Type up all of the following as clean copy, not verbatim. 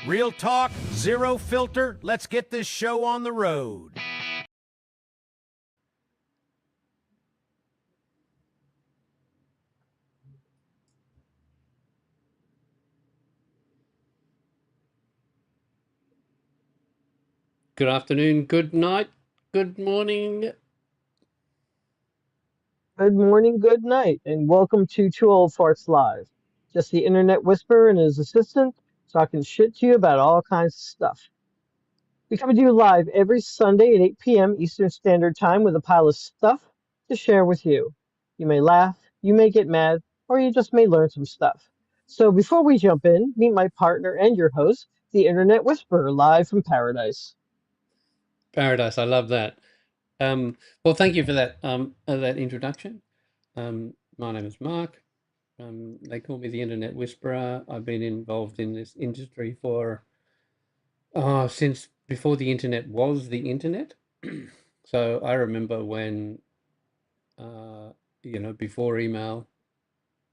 Real talk, zero filter. Let's get this show on the road. Good afternoon, good night, good morning. Good morning, good night, and welcome to Two Old Farts Live. Just the internet whisperer and his assistant talking shit to you about all kinds of stuff. We come to you live every Sunday at 8 p.m. Eastern Standard Time with a pile of stuff to share with you. You may laugh, you may get mad, or you just may learn some stuff. So before we jump in, meet my partner and your host, the internet whisperer, live from paradise. Paradise, I love that. Well, thank you for that introduction. My name is Mark. They call me the Internet Whisperer. I've been involved in this industry for since before the internet was the internet. So I remember when before email.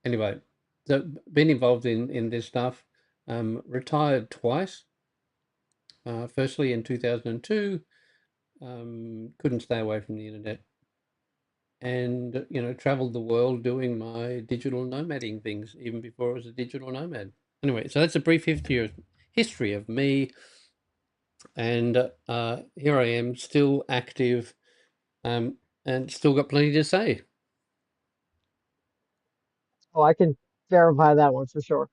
Anyway, so been involved in this stuff. Retired twice. Firstly in 2002. Couldn't stay away from the internet, and traveled the world doing my digital nomading things even before I was a digital nomad. Anyway, so that's a brief history of me, and here I am, still active, and still got plenty to say. Oh, I can verify that one for sure.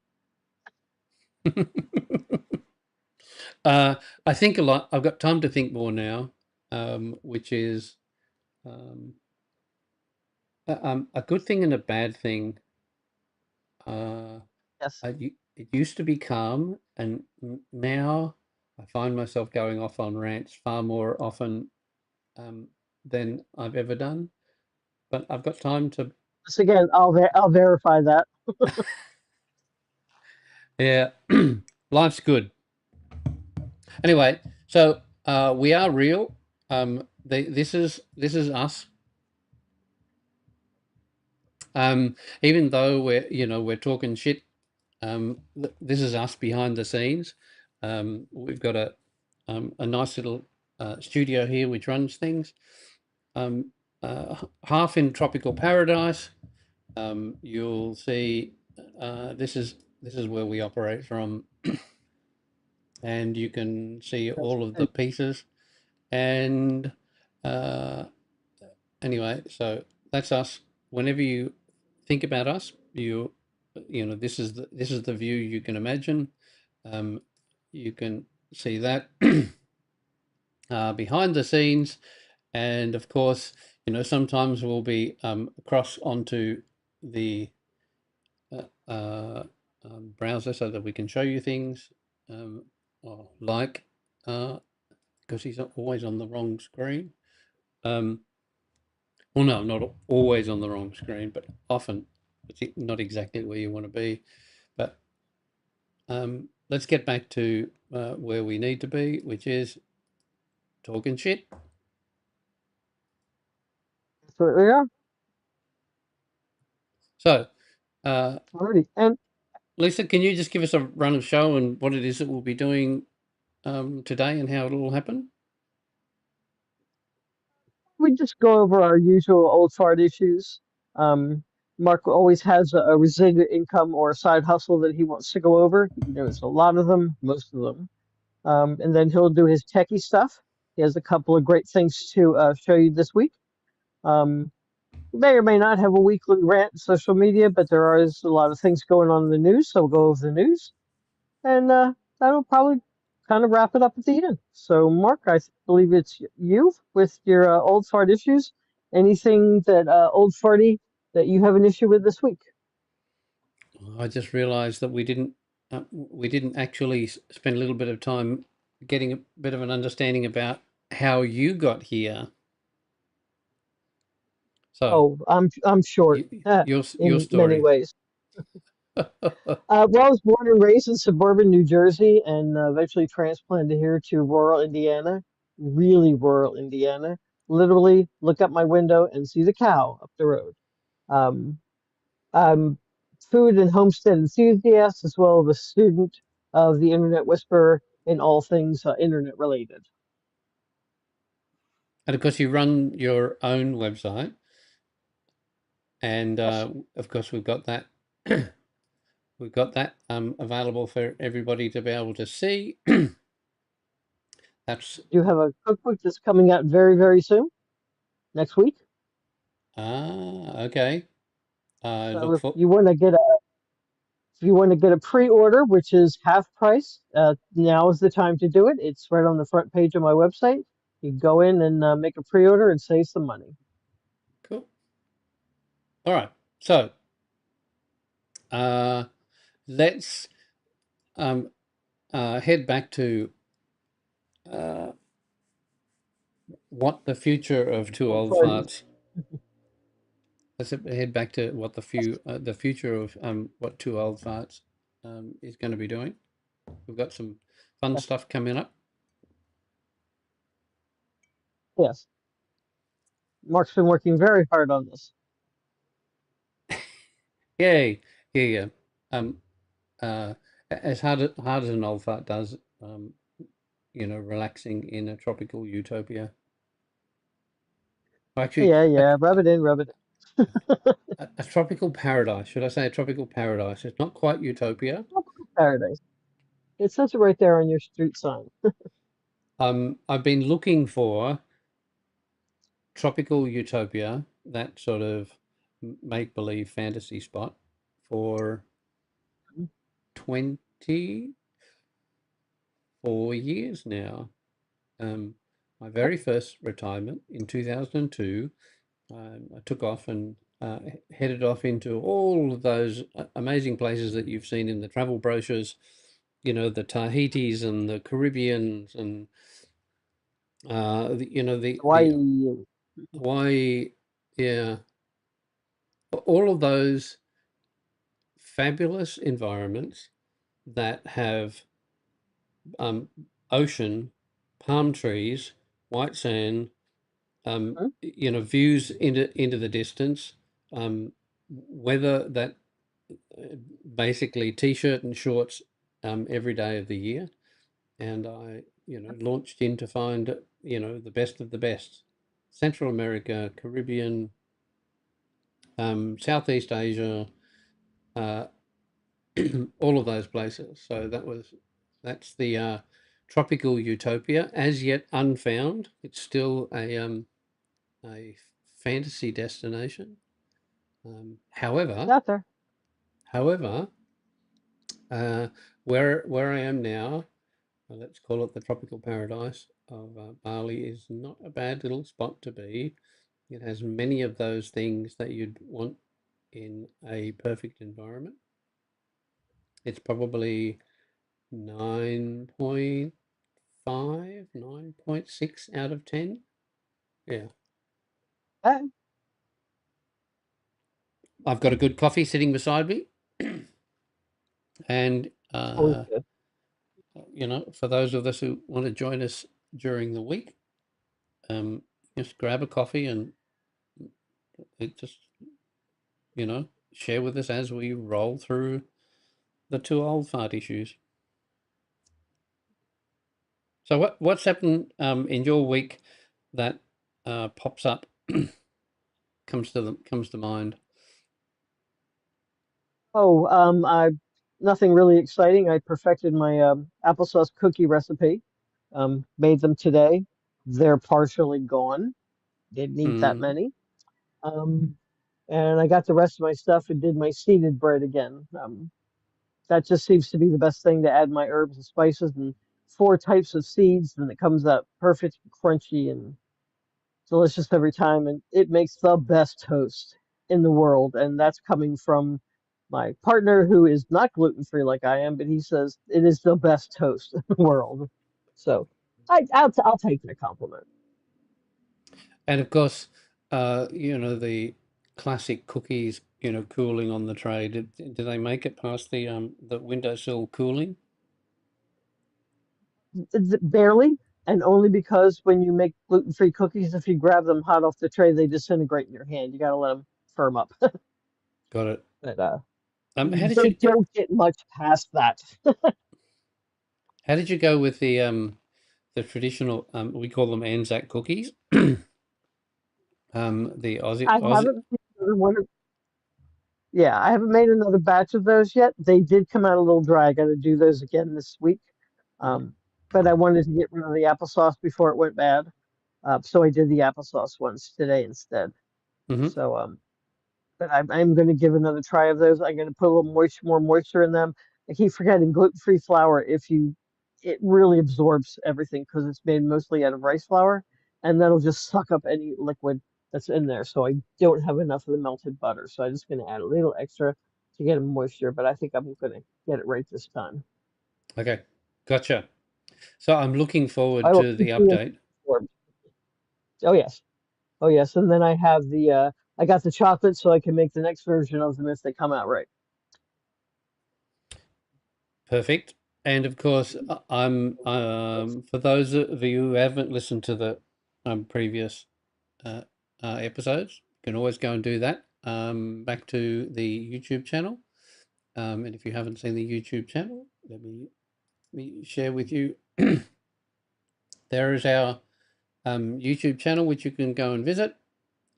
uh, I think a lot. I've got time to think more now, which is um, a good thing and a bad thing. Uh, Yes. it used to be calm, and now I find myself going off on rants far more often um, than I've ever done. But I've got time to, Once again, I'll verify that. yeah, life's good. Anyway, so we are real. This is us. Even though we're talking shit, this is us behind the scenes. We've got a nice little studio here which runs things. Um, Half in tropical paradise. You'll see this is where we operate from, and you can see That's all of the right. pieces. And uh, anyway, so that's us. Whenever you think about us, this is the view you can imagine. You can see that behind the scenes, and of course, sometimes we'll be across onto the uh, uh, browser so that we can show you things, um, or like, because he's always on the wrong screen. Um, well, no, not always on the wrong screen, but often it's not exactly where you want to be. But let's get back to where we need to be, which is talking shit. That's what we are. So, uh, Alrighty. And Lisa, can you just give us a run of show and what it is that we'll be doing today and how it'll all happen? we just go over our usual old fart issues. Um, Mark always has a residual income or a side hustle that he wants to go over. He knows a lot of them, most of them. And then he'll do his techie stuff. He has a couple of great things to show you this week. Um, may or may not have a weekly rant on social media, but there is a lot of things going on in the news, so we'll go over the news. And that'll probably kind of wrap it up at the end. So, Mark, I believe it's you with your old fart issues. Anything that old farty that you have an issue with this week? I just realised that we didn't actually spend a little bit of time getting a bit of an understanding about how you got here. So, Oh, I'm short your in many story. ways. Well, I was born and raised in suburban New Jersey and eventually transplanted here to rural Indiana, really rural Indiana. Literally look up my window and see the cow up the road. Um, I'm food and homestead enthusiast as well as a student of the Internet Whisperer in all things internet related. And of course, you run your own website, and Yes. of course, we've got that. We've got that available for everybody to be able to see. That's You have a cookbook that's coming out very, very soon, next week. okay. So Look for if you want to get a pre-order, which is half price, now is the time to do it. It's right on the front page of my website. You can go in and make a pre-order and save some money. cool. All right. So uh, let's head back to uh, what the future of two Oh, old sorry. farts. Let's head back to what the future of what two old farts is going to be doing. We've got some fun Yes. stuff coming up. Yes. Mark's been working very hard on this. Yay! Yeah, yeah. Um, uh, as hard as an old fart does, relaxing in a tropical utopia. Actually, Yeah, yeah. Rub it in, rub it in. a tropical paradise. Should I say a tropical paradise? It's not quite utopia. Tropical paradise. It says it right there on your street sign. I've been looking for tropical utopia, that sort of make-believe fantasy spot, for 24 years now. My very first retirement in 2002, I took off and headed off into all of those amazing places that you've seen in the travel brochures, the Tahitis and the Caribbeans and the Hawaii. Hawaii, yeah, all of those fabulous environments that have um, ocean, palm trees, white sand, Mhm. views into the distance, weather that basically t-shirt and shorts every day of the year, and I launched in to find the best of the best. Central America, Caribbean, Southeast Asia, uh, all of those places. So that's the tropical utopia, as yet unfound. It's still a fantasy destination. Um, It's however, out there. however, uh, where I am now, let's call it the tropical paradise of Bali, is not a bad little spot to be. It has many of those things that you'd want in a perfect environment. It's probably 9.5, 9.6 out of 10. Yeah. Eh, I've got a good coffee sitting beside me. And, always good. for those of us who want to join us during the week, just grab a coffee and just, share with us as we roll through the two old fart issues. So what's happened in your week that pops up, comes to mind? Oh, I nothing really exciting. I perfected my applesauce cookie recipe. Made them today. They're partially gone. Didn't eat that Mm. many. Um, and I got the rest of my stuff and did my seeded bread again. That just seems to be the best thing to add my herbs and spices and four types of seeds, and it comes out perfect, crunchy, and delicious every time. And it makes the best toast in the world. And that's coming from my partner who is not gluten free like I am, but he says it is the best toast in the world. So I'll take that compliment. And of course, the classic cookies, cooling on the tray. Did they make it past the windowsill cooling? Barely, and only because when you make gluten-free cookies, if you grab them hot off the tray, they disintegrate in your hand. You got to let them firm up. Got it. But How did don't you? don't get much past that. How did you go with the traditional, we call them Anzac cookies? The I Aussie. haven't made another one yeah, I haven't made another batch of those yet. They did come out a little dry. I got to do those again this week. Um, but I wanted to get rid of the applesauce before it went bad. So I did the applesauce ones today instead. Mm-hmm. So but I'm going to give another try of those. I'm going to put a little more moisture in them. I keep forgetting gluten-free flour. It really absorbs everything because it's made mostly out of rice flour, and that'll just suck up any liquid that's in there. So I don't have enough of the melted butter. So I'm just going to add a little extra to get moisture, but I think I'm going to get it right this time. Okay, gotcha. So I'm looking forward I will to the keep you update. informed. Oh yes, oh yes, and then I have I got the chocolate so I can make the next version of them if they come out right. Perfect. And of course, I'm for those of you who haven't listened to the previous uh, episodes, you can always go and do that. Back to the YouTube channel. And if you haven't seen the YouTube channel, let me share with you. There is our YouTube channel, which you can go and visit.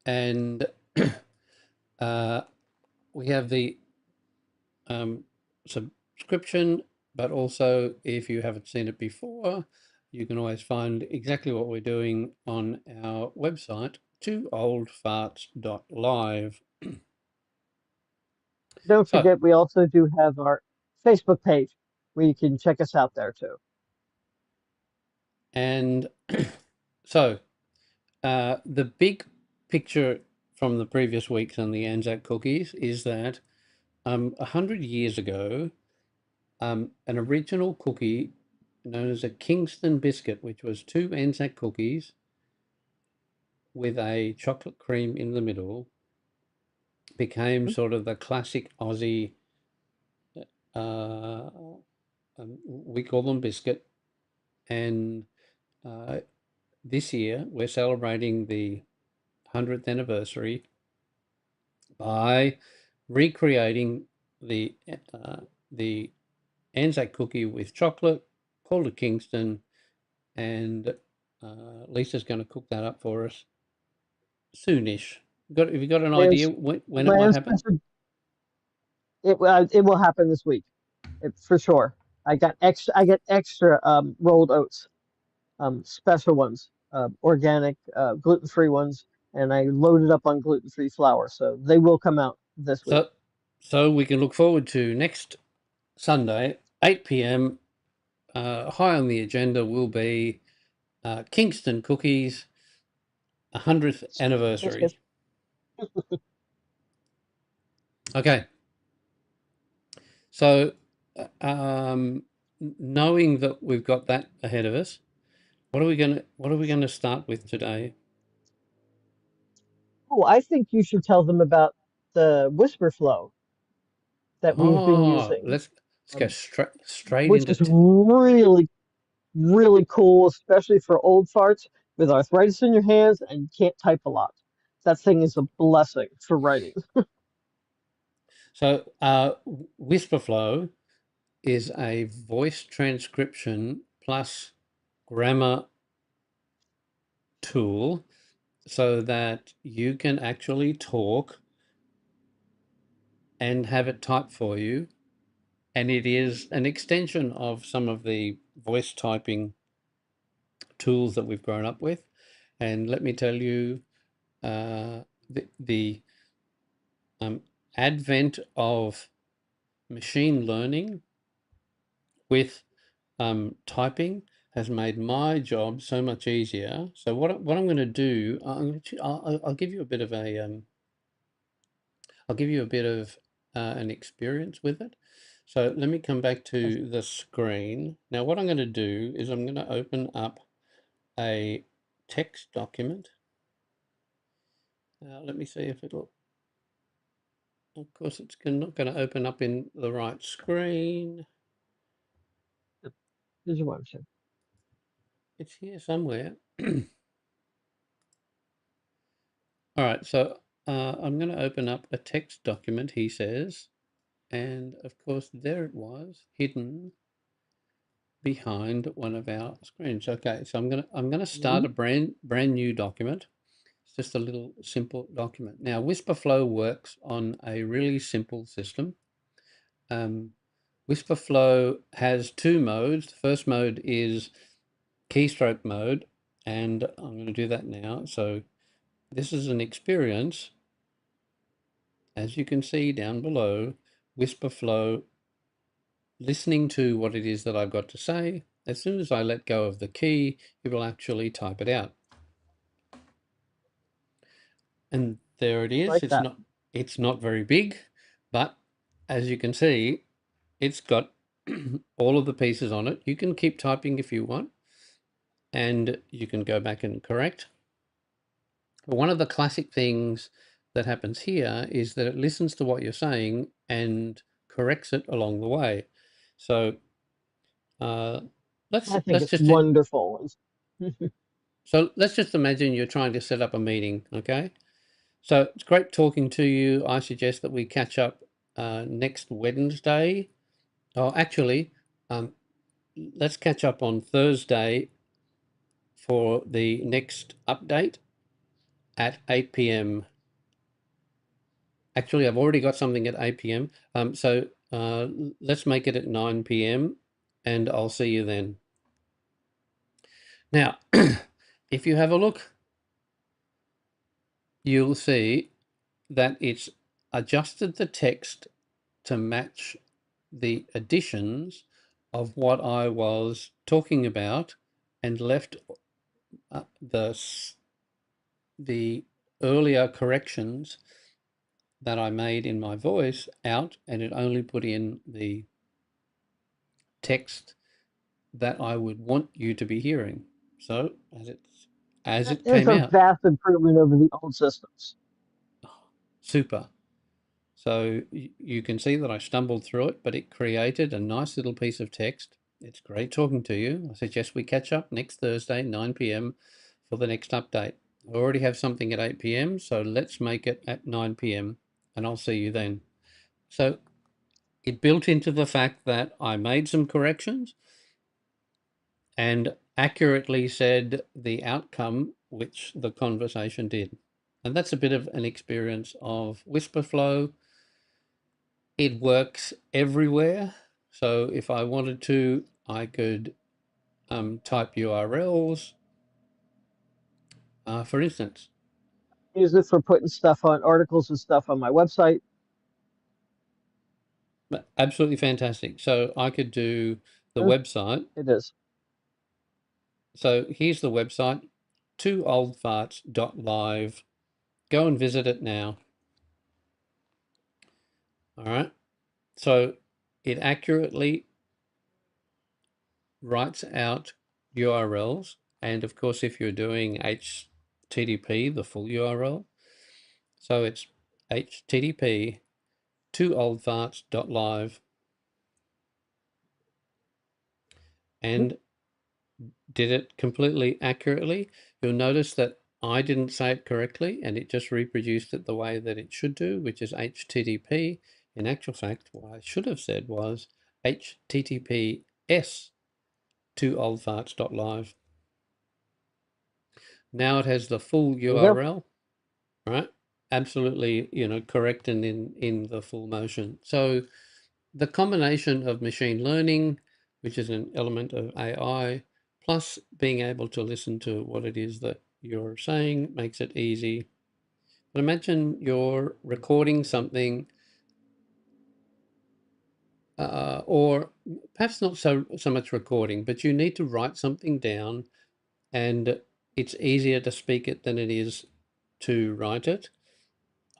And uh, we have the subscription, but also if you haven't seen it before, you can always find exactly what we're doing on our website, twooldfarts.live. Don't So, forget, we also do have our Facebook page where you can check us out there too. and so the big picture from the previous weeks on the Anzac cookies is that 100 years ago, an original cookie known as a Kingston biscuit, which was 2 Anzac cookies with a chocolate cream in the middle, became sort of the classic Aussie, uh, we call them biscuit. And uh, this year we're celebrating the 100th anniversary by recreating the Anzac cookie with chocolate, called it Kingston, and Lisa's going to cook that up for us soonish. Have you got an idea Plans, when it might plans happen? it will happen this week, for sure. I get extra rolled oats, special ones, organic, gluten-free ones, and I loaded up on gluten-free flour, so they will come out this week. So we can look forward to next Sunday, 8 p.m. High on the agenda will be Kingston Cookies 100th Yes, yes. anniversary. Okay, so knowing that we've got that ahead of us, what are we gonna start with today? Oh, I think you should tell them about the whisper flow that we've been Oh, using, let's go straight which into is really cool, especially for old farts with arthritis in your hands and you can't type a lot. That thing is a blessing for writing. so Whisperflow is a voice transcription plus grammar tool so that you can actually talk and have it type for you. And it is an extension of some of the voice typing tools that we've grown up with. And let me tell you, the advent of machine learning with typing has made my job so much easier. So what I'm going to do, I'll give you a bit of I'll give you a bit of an experience with it. So let me come back to the screen. Now what I'm going to do is I'm going to open up a text document. Let me see if it'll, of course it's not going to open up in the right screen. Here's your one, Chip. It's here somewhere. All right, so I'm going to open up a text document, he says, and of course there it was, hidden behind one of our screens. Okay, so I'm gonna start Mhm. a brand new document. It's just a little simple document. Now, WhisperFlow works on a really simple system. WhisperFlow has two modes. The first mode is keystroke mode, and I'm going to do that now. So this is an experience, as you can see down below, WhisperFlow listening to what it is that I've got to say. As soon as I let go of the key, it will actually type it out. And there it is. Like that. It's not very big, but as you can see, it's got all of the pieces on it. You can keep typing if you want, and you can go back and correct. But one of the classic things that happens here is that it listens to what you're saying and corrects it along the way. So uh, let's I think let's it's just wonderful. so let's just imagine you're trying to set up a meeting. Okay, so it's great talking to you. I suggest that we catch up next Wednesday. Oh, actually, um, let's catch up on Thursday for the next update at 8 p.m. Actually, I've already got something at 8 p.m. So let's make it at 9 p.m. and I'll see you then. Now, if you have a look, you'll see that it's adjusted the text to match the additions of what I was talking about and left the earlier corrections that I made in my voice out, and it only put in the text that I would want you to be hearing. So as That it is came a out, vast improvement over the old systems. super. So you can see that I stumbled through it, but it created a nice little piece of text. It's great talking to you. I suggest we catch up next Thursday, 9 p.m. for the next update. I already have something at 8 p.m., so let's make it at 9 p.m. and I'll see you then. So it built into the fact that I made some corrections and accurately said the outcome which the conversation did. And that's a bit of an experience of WhisperFlow. It works everywhere. So if I wanted to, I could type URLs, for instance. Use it for putting stuff on articles and stuff on my website. Absolutely fantastic. So I could do the Uh, website. It is. So here's the website, twooldfarts.live. Go and visit it now. All right. So it accurately writes out URLs. And of course, if you're doing HTTP, the full URL, so it's HTTP twooldfarts.live, Mhm. and did it completely accurately. You'll notice that I didn't say it correctly and it just reproduced it the way that it should do, which is HTTP. In actual fact, what I should have said was HTTPS twooldfarts.live. Now it has the full There you go. URL, right? Absolutely, correct and in the full motion. So the combination of machine learning, which is an element of AI, plus being able to listen to what it is that you're saying makes it easy. But imagine you're recording something, or perhaps not so much recording, but you need to write something down, and it's easier to speak it than it is to write it.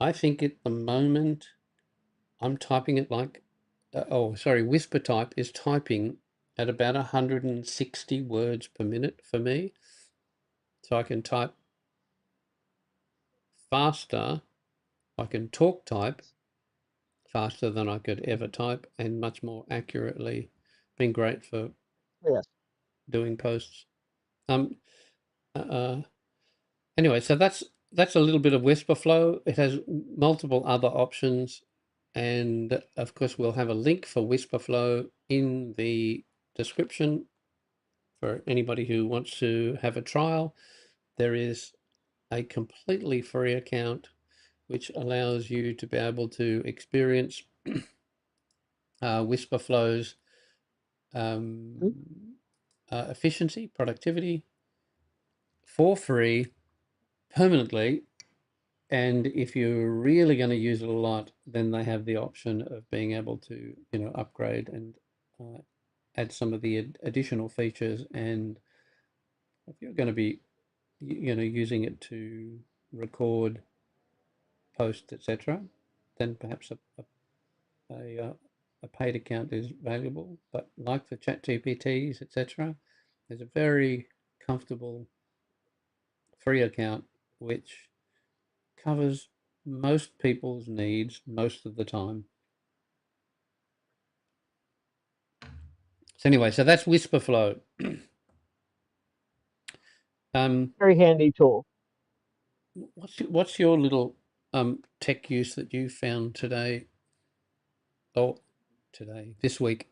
I think at the moment I'm typing it like, Whisper Type is typing at about 160 words per minute for me. So I can type faster. I can talk type faster than I could ever type and much more accurately. Been great for Yes. doing posts. Um, uh, Anyway, so that's a little bit of WhisperFlow. It has multiple other options, and of course, we'll have a link for WhisperFlow in the description for anybody who wants to have a trial, there is a completely free account which allows you to be able to experience whisper flows, Mhm. efficiency, productivity for free permanently. And if you're really going to use it a lot, then they have the option of being able to, upgrade and add some of the additional features. And if you're going to be, using it to record, post, etc., then perhaps a paid account is valuable. But like for chat GPTs, etc., there's a very comfortable free account which covers most people's needs most of the time. So anyway, so that's WhisperFlow. Very handy tool. What's your little tech use that you found today? Oh, this week.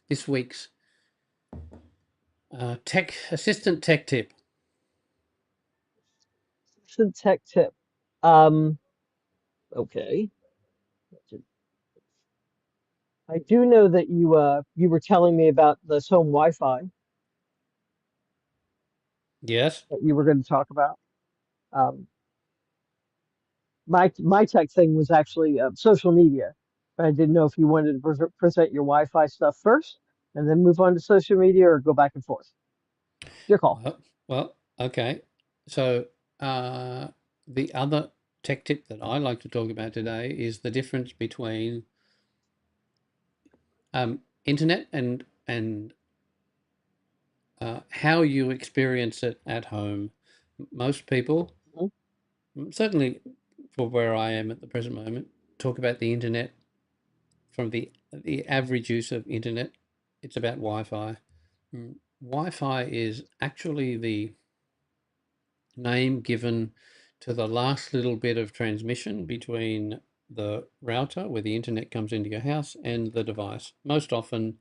This week's tech assistant tech tip. Some tech tip. Um, okay. I do know that you were telling me about this home Wi-Fi Yes. that you were going to talk about. Um, my tech thing was actually social media. But I didn't know if you wanted to present your Wi-Fi stuff first and then move on to social media or go back and forth. Your call. Well, okay. So the other tech tip that I like to talk about today is the difference between internet and how you experience it at home. Most people, Mhm. certainly for where I am at the present moment, talk about the internet from the average use of internet. It's about Wi-Fi. Wi-Fi is actually the name given to the last little bit of transmission between the router where the internet comes into your house and the device. Most often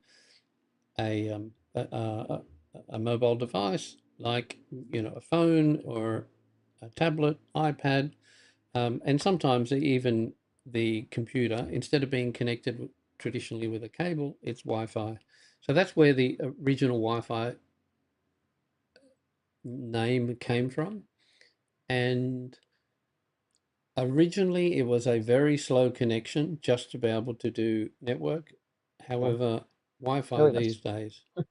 a a mobile device like a phone or a tablet, iPad, and sometimes even the computer. Instead of being connected traditionally with a cable, it's Wi-Fi. So that's where the original Wi-Fi name came from. And originally, it was a very slow connection just to be able to do network. Yeah, However, no, yes.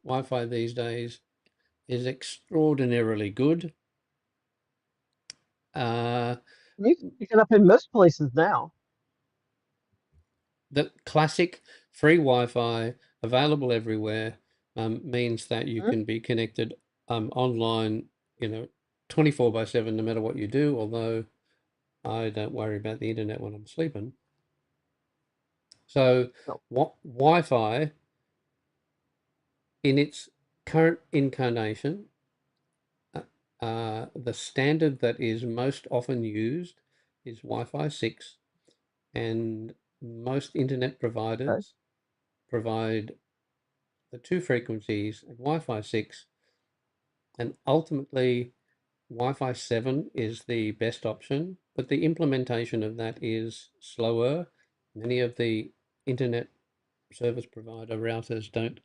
Wi-Fi these days is extraordinarily good. Uh, You can pick it up in most places now. the classic free Wi-Fi available everywhere means that you Mhm. can be connected online, 24/7, no matter what you do. Although I don't worry about the internet when I'm sleeping. So, No. what Wi-Fi in its current incarnation, the standard that is most often used is Wi-Fi 6, and most internet Okay. providers provide the two frequencies of Wi-Fi 6, and ultimately Wi-Fi 7 is the best option, but the implementation of that is slower. Many of the internet service provider routers don't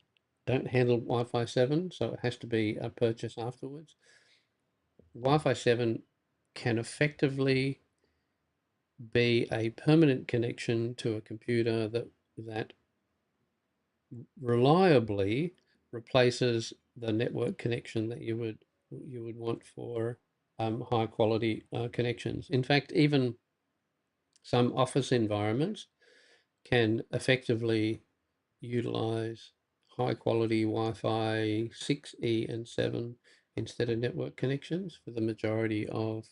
handle Wi-Fi 7, so it has to be a purchase afterwards. Wi-Fi 7 can effectively be a permanent connection to a computer that reliably replaces the network connection that you would want for high quality connections. In fact, even some office environments can effectively utilize high quality Wi-Fi 6E and 7 instead of network connections for the majority of,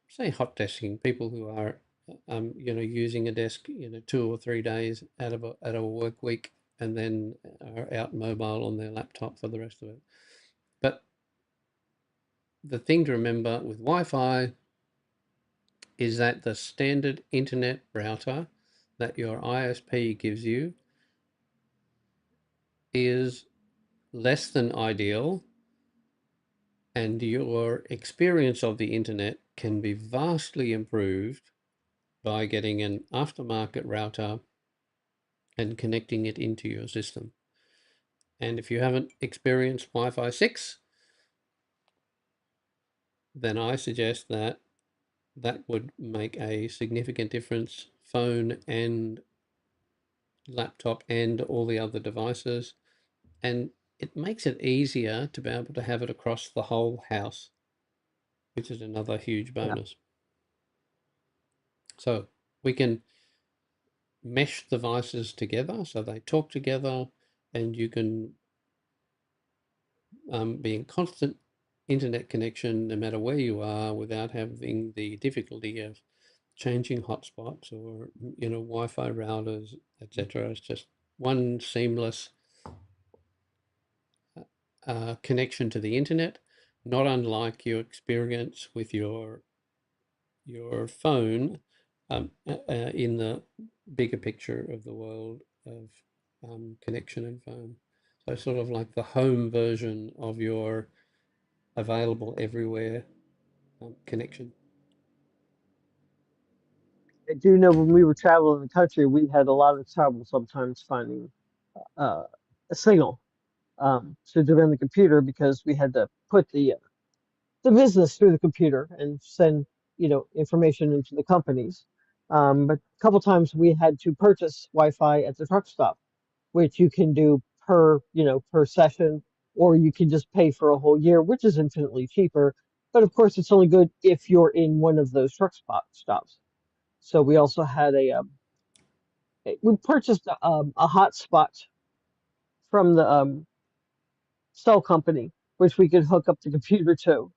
say, hot desking, people who are using a desk 2 or 3 days out of a work week and then are out mobile on their laptop for the rest of it. But the thing to remember with Wi-Fi is that the standard internet router that your ISP gives you is less than ideal, and your experience of the internet can be vastly improved by getting an aftermarket router and connecting it into your system. And if you haven't experienced Wi-Fi 6, then I suggest that would make a significant difference, phone and laptop and all the other devices. And it makes it easier to be able to have it across the whole house, which is another huge Yeah. bonus. So we can mesh devices together so they talk together, and you can be in constant internet connection no matter where you are without having the difficulty of changing hotspots or Wi-Fi routers, etc. It's just one seamless connection to the internet, not unlike your experience with your phone in the bigger picture of the world of connection and phone. So sort of like the home version of your available everywhere connection. I do know when we were traveling the country, we had a lot of trouble sometimes finding uh, a signal to run the computer because we had to put the business through the computer and send information into the companies. But a couple times we had to purchase Wi-Fi at the truck stop, which you can do per session, or you can just pay for a whole year, which is infinitely cheaper. But of course, it's only good if you're in one of those truck stops. So we also had we purchased a hotspot from the cell company, which we could hook up the computer to.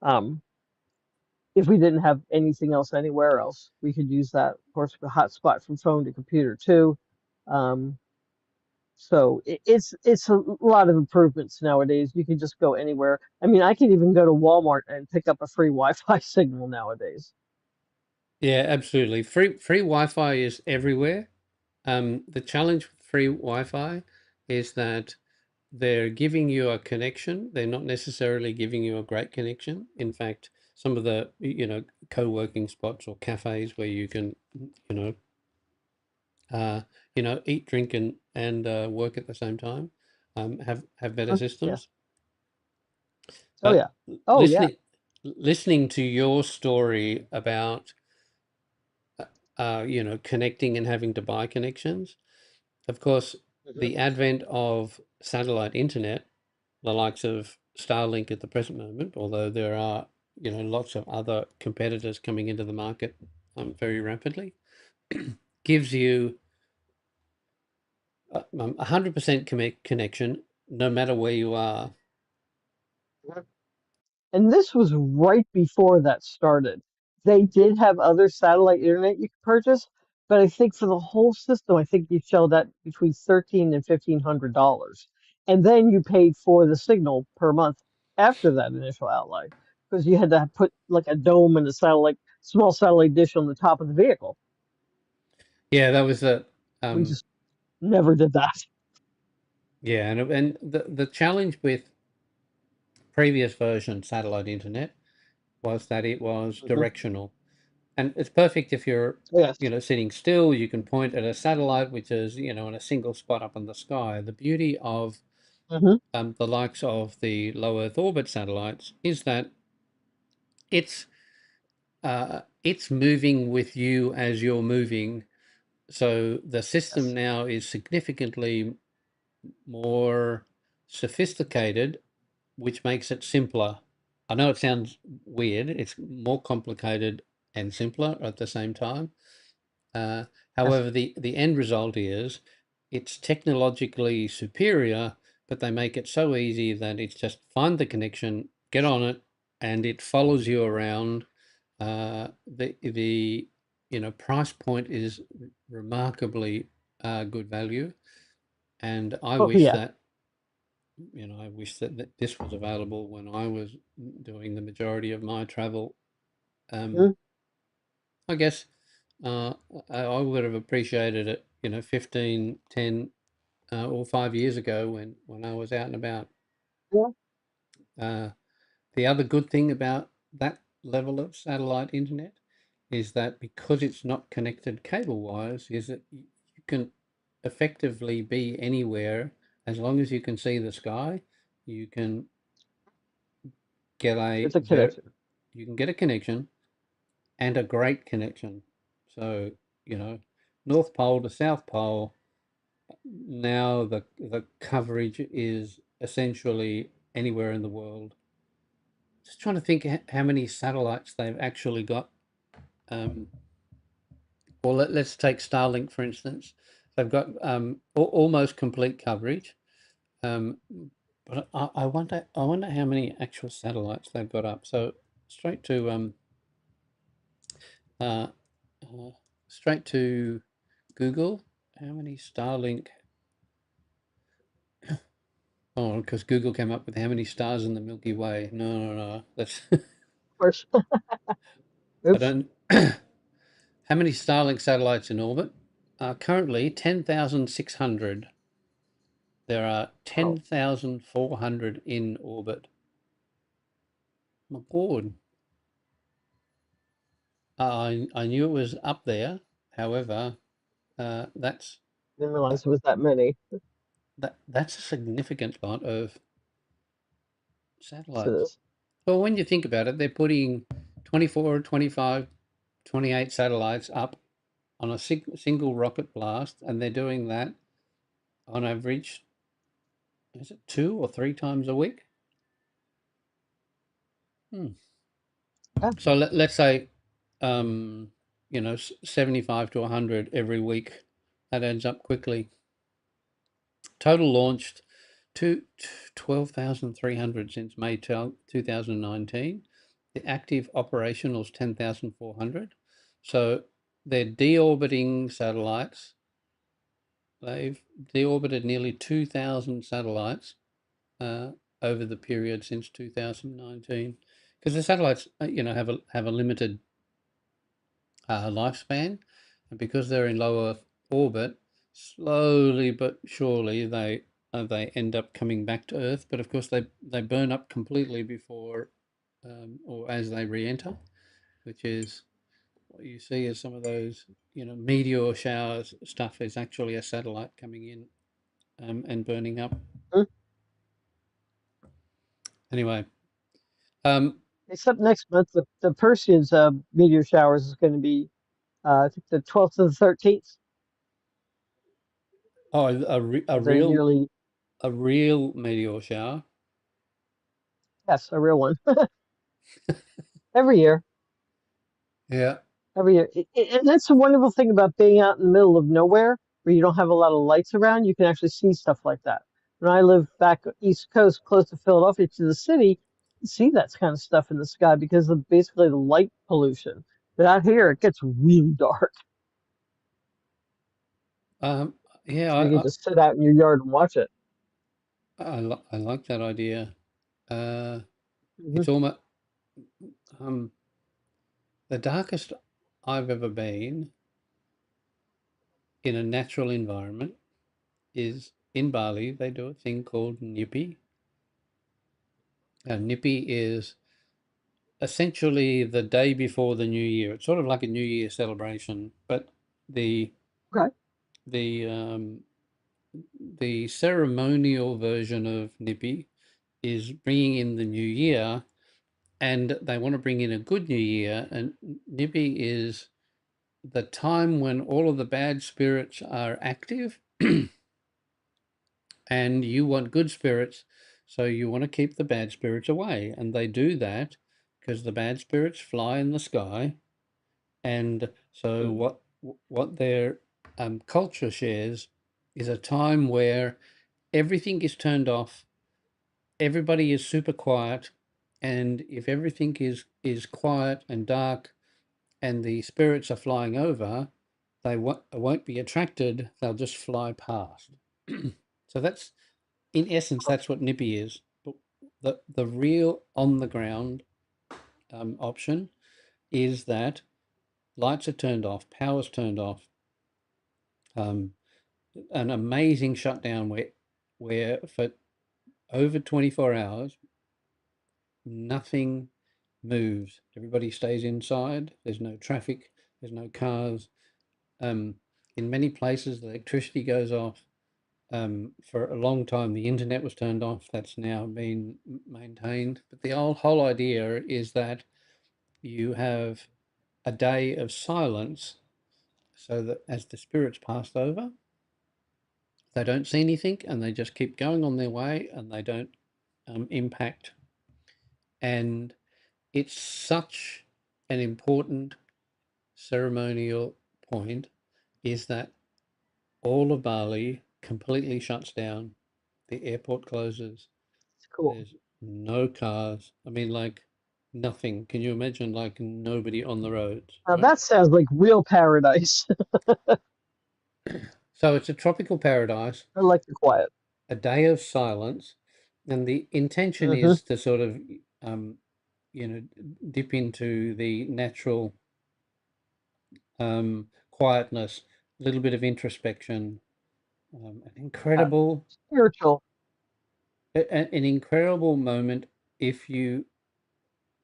Um, if we didn't have anything else anywhere else, we could use that. Of course, the hotspot from phone to computer too. Um, so it's a lot of improvements nowadays. You can just go anywhere. I mean, I can even go to Walmart and pick up a free Wi-Fi signal nowadays. Yeah, absolutely. Free Wi-Fi is everywhere. The challenge with free Wi-Fi is that they're giving you a connection. They're not necessarily giving you a great connection. In fact, some of the co-working spots or cafes where you can you know uh, eat, drink, and work at the same time have better Yeah. systems. Oh But yeah. Oh yeah. listening to your story about connecting and having to buy connections, of course, Mhm. the advent of satellite internet, the likes of Starlink at the present moment, although there are lots of other competitors coming into the market very rapidly, gives you 100% connection no matter where you are. And this was right before that started. They did have other satellite internet you could purchase, but I think for the whole system, I think you shelled out between $1,300 and $1,500, and then you paid for the signal per month after that initial outlay because you had to put like a dome and a small satellite dish on the top of the vehicle. Yeah, that was a We um, just never did that. yeah, and the challenge with previous version satellite internet was that it was Mhm. directional. And it's perfect if you're, Yes. sitting still. You can point at a satellite, which is, in a single spot up in the sky. The beauty of Hmm. the likes of the low Earth orbit satellites is that it's it's moving with you as you're moving. So the system Yes. now is significantly more sophisticated, which makes it simpler. I know it sounds weird. It's more complicated and simpler at the same time. Uh, Yes. However, the end result is it's technologically superior, but they make it so easy that it's just find the connection, get on it, and it follows you around. The price point is remarkably good value, and I Oh wish yeah. that that this was available when I was doing the majority of my travel. Um, Mhm. I guess uh, I would have appreciated it, 15, 10, or 5 years ago when I was out and about. Yeah. Uh, the other good thing about that level of satellite internet is that because it's not connected cable wise, is that you can effectively be anywhere as long as you can see the sky. You can get It's a connection. you can get a connection and a great connection. So, you know, North Pole to South Pole, now the coverage is essentially anywhere in the world. Just trying to think how many satellites they've actually got. Um, well, let's take Starlink for instance. They've got almost complete coverage, um, but I wonder how many actual satellites they've got up. So straight to uh, uh, straight to Google. How many Starlink? Oh, because Google came up with how many stars in the Milky Way. No, no, no. That's Of course. I Oops. don't. How many Starlink satellites in orbit? Currently 10,600. There are Oh, 10,400 in orbit. I'm bored. I knew it was up there. However, that's didn't uh, realize it was that many. that's a significant lot of Yes, it satellites. is. Well, when you think about it, they're putting 24, 25, 28 satellites up on a single rocket blast, and they're doing that on average, is it 2 or 3 times a week? Hmm. Yeah. So let's say, you know, 75 to 100 every week. That adds up quickly. Total launched to 12,300 since May 2019. The active operational is 10,400. So they're deorbiting satellites. They've deorbited nearly 2,000 satellites uh, over the period since 2019. Because the satellites, you know, have a limited lifespan, and because they're in low Earth orbit, slowly but surely they end up coming back to Earth. But of course, they burn up completely before or as they re-enter, which is what you see as some of those, you know, meteor showers stuff is actually a satellite coming in and burning up. Mm. Anyway, um, Except next month, the Perseus meteor showers is going to be, I think, the 12th to the 13th. oh, They're yearly, a real meteor shower. yes, a real one. Every year. Yeah. Every year. And that's the wonderful thing about being out in the middle of nowhere where you don't have a lot of lights around. You can actually see stuff like that. When I lived back East Coast, close to Philadelphia, to the city, you see that kind of stuff in the sky because of basically the light pollution. But out here, it gets really dark. Um, yeah, So you can just sit out in your yard and watch it. I like that idea. Uh, Hmm. it's almost um, the darkest I've ever been in a natural environment is in Bali. They do a thing called Nyepi. Nyepi is essentially the day before the New Year. It's sort of like a New Year celebration, but the Okay. the the ceremonial version of Nyepi is bringing in the new year, and they want to bring in a good new year. And Nibby is the time when all of the bad spirits are active and you want good spirits. So you want to keep the bad spirits away. And they do that because the bad spirits fly in the sky. And so Mm. what their culture shares is a time where everything is turned off, everybody is super quiet, and if everything is quiet and dark and the spirits are flying over, they won't be attracted, they'll just fly past. So that's, in essence, that's what Nippy is. But the real on the ground option is that lights are turned off, power's turned off, um, an amazing shutdown where for over 24 hours, nothing moves. Everybody stays inside. There's no traffic. There's no cars. In many places, the electricity goes off. For a long time, the internet was turned off. That's now been maintained. But the whole idea is that you have a day of silence so that as the spirits pass over, they don't see anything and they just keep going on their way and they don't impact. And it's such an important ceremonial point is that all of Bali completely shuts down. The airport closes. It's cool. There's no cars. I mean, like nothing. Can you imagine like nobody on the roads, Now right? that sounds like real paradise. So it's a tropical paradise, I like the quiet. a day of silence, and the intention Hmm. is to sort of, um, dip into the natural quietness, a little bit of introspection, an Uh, incredible, spiritual. an incredible moment if you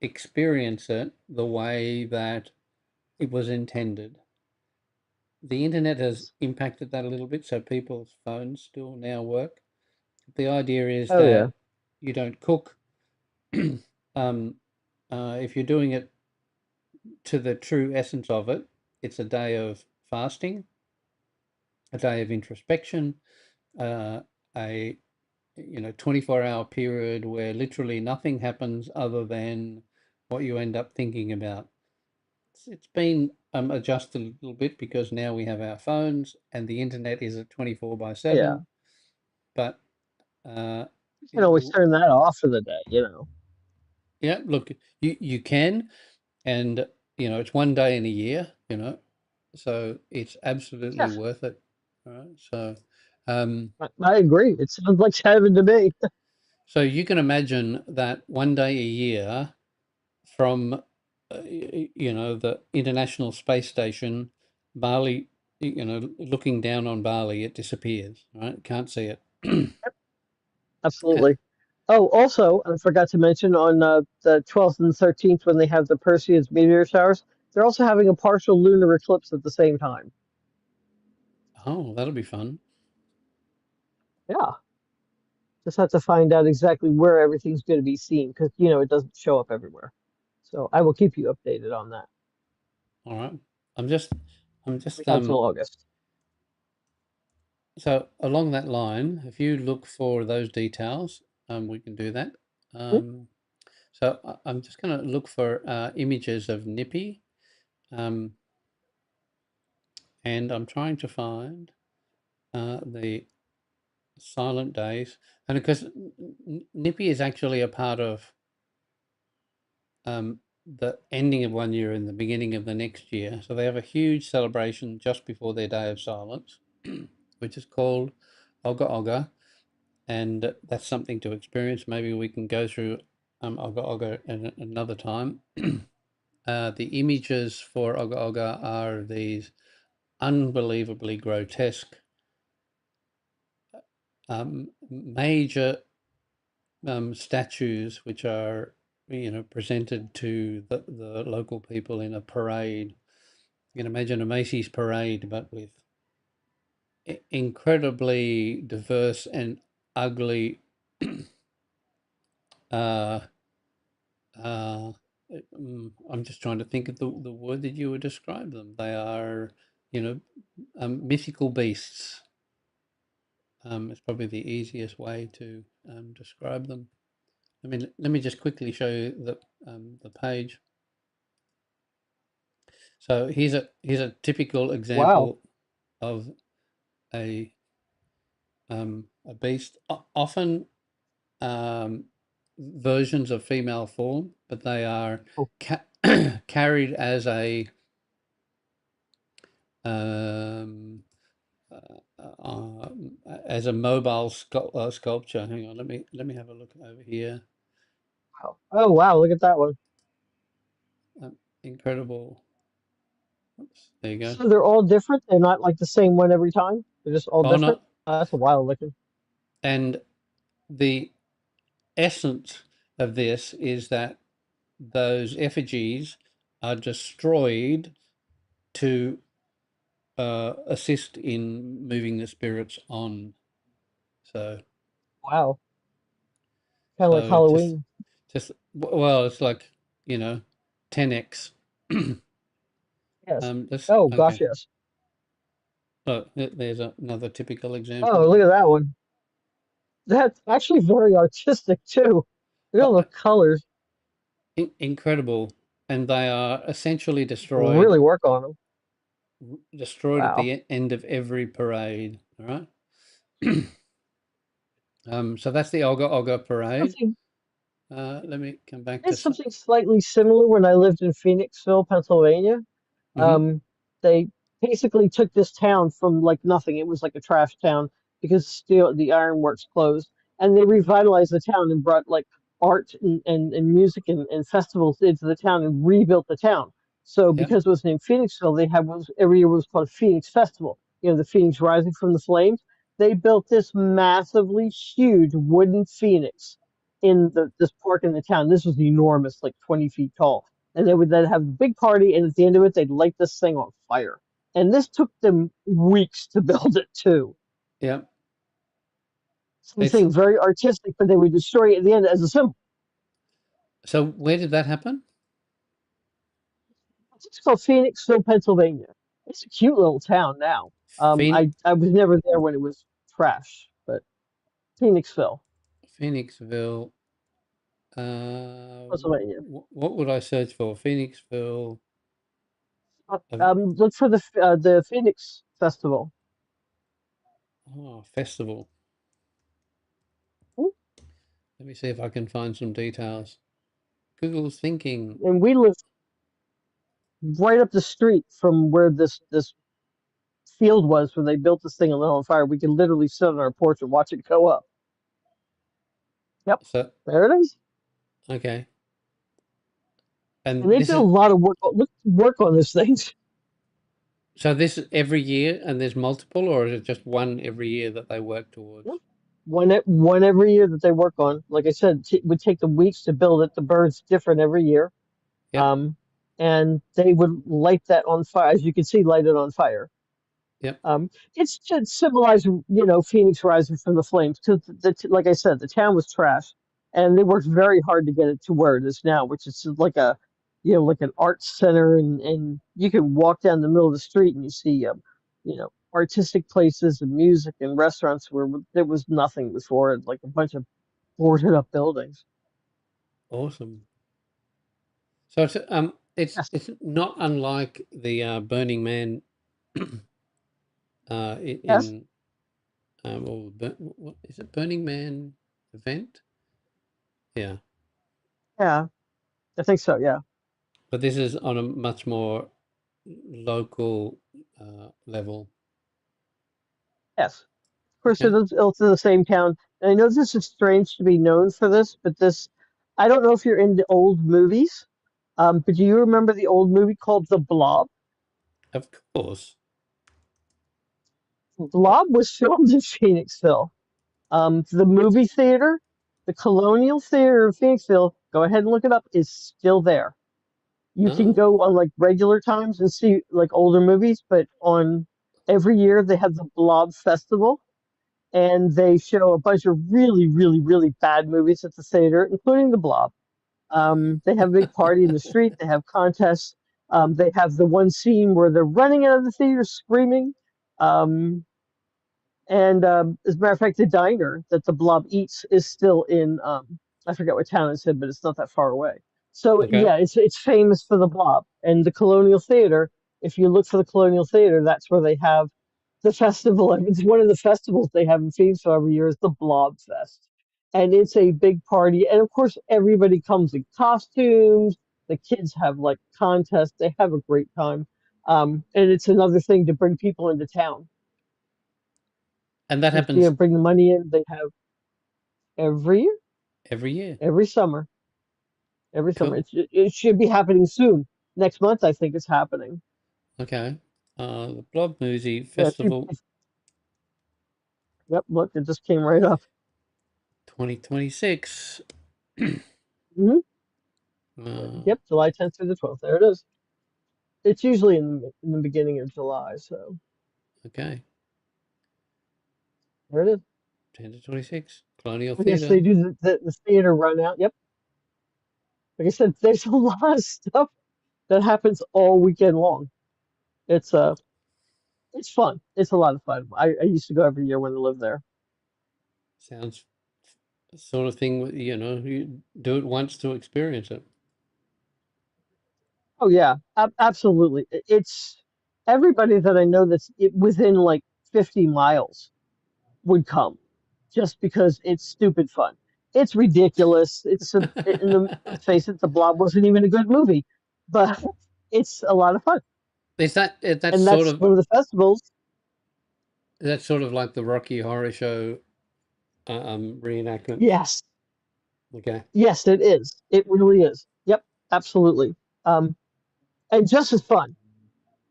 experience it the way that it was intended. The internet has impacted that a little bit, so people's phones still now work. The idea is Oh yeah. that you don't cook. um, if you're doing it to the true essence of it, it's a day of fasting, a day of introspection, a 24-hour period where literally nothing happens other than what you end up thinking about. It's been adjusted a little bit because now we have our phones and the internet is at 24 by Yeah. 7. But uh, You can always you, turn that off for the day. yeah, look, you can, and it's one day in a year, so it's absolutely Yes, worth it. All right, so um, I agree. It sounds like heaven to me. so you can imagine that one day a year from the International Space Station, Bali, looking down on Bali, it disappears, right? Can't see it. Absolutely. Oh, also, I forgot to mention on the 12th and 13th when they have the Perseus meteor showers, they're also having a partial lunar eclipse at the same time. Oh, that'll be fun. Yeah, just have to find out exactly where everything's going to be seen because it doesn't show up everywhere. So I will keep you updated on that. All right. I'm just I'm We just have till August. so along that line, if you look for those details, we can do that. Mhm. So I'm just going to look for images of Nippy, um, and I'm trying to find the silent days, and because Nippy is actually a part of the ending of one year and the beginning of the next year. So they have a huge celebration just before their day of silence, which is called Oga Oga, and that's something to experience. Maybe we can go through Oga Oga another time. The images for Oga Oga are these unbelievably grotesque, major statues which are presented to the local people in a parade. You can imagine a Macy's parade, but with incredibly diverse and ugly uh, uh, I'm just trying to think of the word that you would describe them. They are, you know, mythical beasts. It's probably the easiest way to describe them. Let me just quickly show you the page. So here's a typical Wow. example of a a beast. Often um, versions of female form, but they are Oh, carried um, as a mobile sculpture. Hang on, let me have a look over here. wow. Oh, wow. Look at that one. Incredible. Oops, there you go. So they're all different. They're not like the same one every time. They're just all Oh different. no, That's wild looking. and the essence of this is that those effigies are destroyed to assist in moving the spirits on. So, Wow, kind of like so Halloween. just well, it's like, you know, 10x. Yes. This Oh gosh, okay. yes. Oh, there's another typical Oh, example. look at that one. That's actually very artistic too. Look at all Oh, the colors. incredible, and they are essentially People really work on them. destroyed at Wow. the end of every parade. All right. So that's the Olga parade. Something Let me come back to It's something slightly similar when I lived in Phoenixville, Pennsylvania. hmm Um, they basically took this town from like nothing. It was like a trash town because the ironworks closed, and they revitalized the town and brought like art and music and festivals into the town and rebuilt the town. So yeah, because it was named Phoenixville, they had was every year was called Phoenix Festival. You know, the phoenix rising from the flames. They built this massively huge wooden phoenix in this park in the town. This was enormous, like 20 feet tall. And they would then have a big party, and at the end of it, they'd light this thing on fire. And this took them weeks to build it too. yeah. It's Something very artistic, but they would destroy it at the end as a symbol. so where did that happen? It's called Phoenixville, Pennsylvania. It's a cute little town now. Phoenix, I was never there when it was trash, but Phoenixville, Phoenixville. Pennsylvania. What would I search for? Phoenixville Look for the Phoenix Festival. festival. Let me see if I can find some details. Google's thinking. And we live right up the street from where this field was when they built this thing and lit on fire. We could literally sit on our porch and watch it go up. Yep, So there it is. okay, And and they this did a is lot of work on this thing. so this is every year, and there's multiple, or is it just one every year that they work towards? Yep. One every year that they work on. Like I said, it would take them weeks to build it. The bird's different every year. Yep, Um, and they would light that on fire, as you can see, light it on fire. yep. It's to symbolize, Phoenix rising from the flames. Because, like I said, the town was trash, and they worked very hard to get it to where it is now, which is like like an art center, and you can walk down the middle of the street and you see, artistic places and music and restaurants where there was nothing before it, like a bunch of boarded up buildings. Awesome. So Yes, it's not unlike the Burning Man yes, in what is it? Burning Man event? Yeah, yeah, I think so. Yeah, but this is on a much more local level. yes. Of course, Okay, it's in the same town. And I know this is strange to be known for this, but I don't know if you're into old movies, but do you remember the old movie called The Blob? of course. Blob was filmed in Phoenixville. The movie theater, the Colonial Theater of Phoenixville, go ahead and look it up, is still there. You can Oh, go on like regular times and see like older movies, but on every year they have the Blob Festival, and they show a bunch of really, really, really bad movies at the theater, including The Blob. They have a big party in the street. They have contests. They have the one scene where they're running out of the theater screaming. Um, and as a matter of fact, the diner that the Blob eats is still in I forget what town it's in, but it's not that far away. So okay. yeah, it's famous for the Blob and the Colonial Theater. If you look for the Colonial Theater, that's where they have the festival. And it's one of the festivals they have in Phoenixville every year is the Blob Fest, and it's a big party. And of course, everybody comes in costumes. The kids have like contests. They have a great time, and it's another thing to bring people into town. And that If happens bring the money in, they have every year, every year. every summer, every summer. Cool. It should be happening soon. Next month, I think it's happening. Okay. The Blob Movie Yeah, Festival Yep, look, it just came right up. 2026. Hmm. Uh, Yep, July 10th through the 12th. There it is. It's usually in the beginning of July, so okay. there it is. 10 to 26. Colonial I guess they Theatre. do the theater run out. Yep. Like I said, there's a lot of stuff that happens all weekend long. It's it's fun. It's a lot of fun. I used to go every year when I lived there. Sounds sort of thing, you do it once to experience it. Oh yeah, absolutely. It's everybody that I know that's within like 50 miles would come just because it's stupid fun. It's ridiculous. Let's face it, The Blob wasn't even a good movie, but it's a lot of fun. That's And sort that's of one of the festivals. like the Rocky Horror Show reenactments. Yes, Okay. yes, it is. It really is. Yep, absolutely. Um, and just as fun.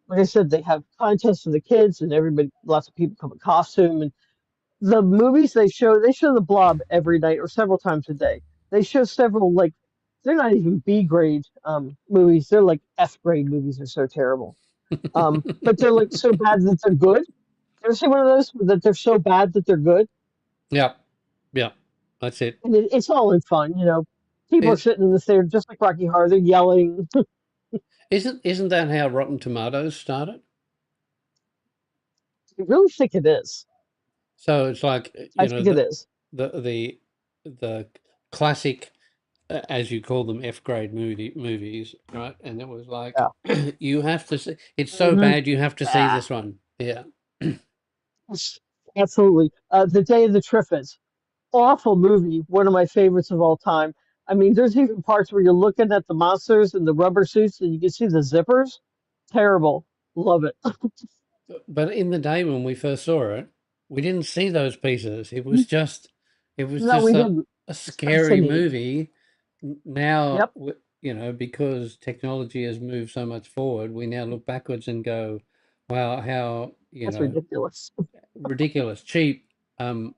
Like I said, they have contests for the kids, and everybody, lots of people come in costume. And the movies they show The Blob every night or several times a day. They show several like they're not even B grade movies. They're like F grade movies. They're so terrible. But they're like so bad that they're good. You ever see one of those that they're so bad that they're good? Yeah. Yeah. That's it. And it's all in fun, you know. People are Is, sitting in the theater just like Rocky Horror. They're yelling. isn't that how Rotten Tomatoes started? I really think it is. So it's like, I think it is. the the the classic, as you call them, F grade movies, right? And it was like, Yeah. you have to see. It's so Hmm. bad, you have to see Yeah. this one. Yeah. Absolutely. The Day of the Triffids. Awful movie. One of my favorites of all time. I mean, there's even parts where you're looking at the monsters in the rubber suits and you can see the zippers. Terrible. Love it. But in the day when we first saw it, we didn't see those pieces. It was No, just we didn't. a It's scary fascinating. movie. Now, Yep. because technology has moved so much forward, we now look backwards and go, "Wow, how That's ridiculous. ridiculous, cheap, Yep.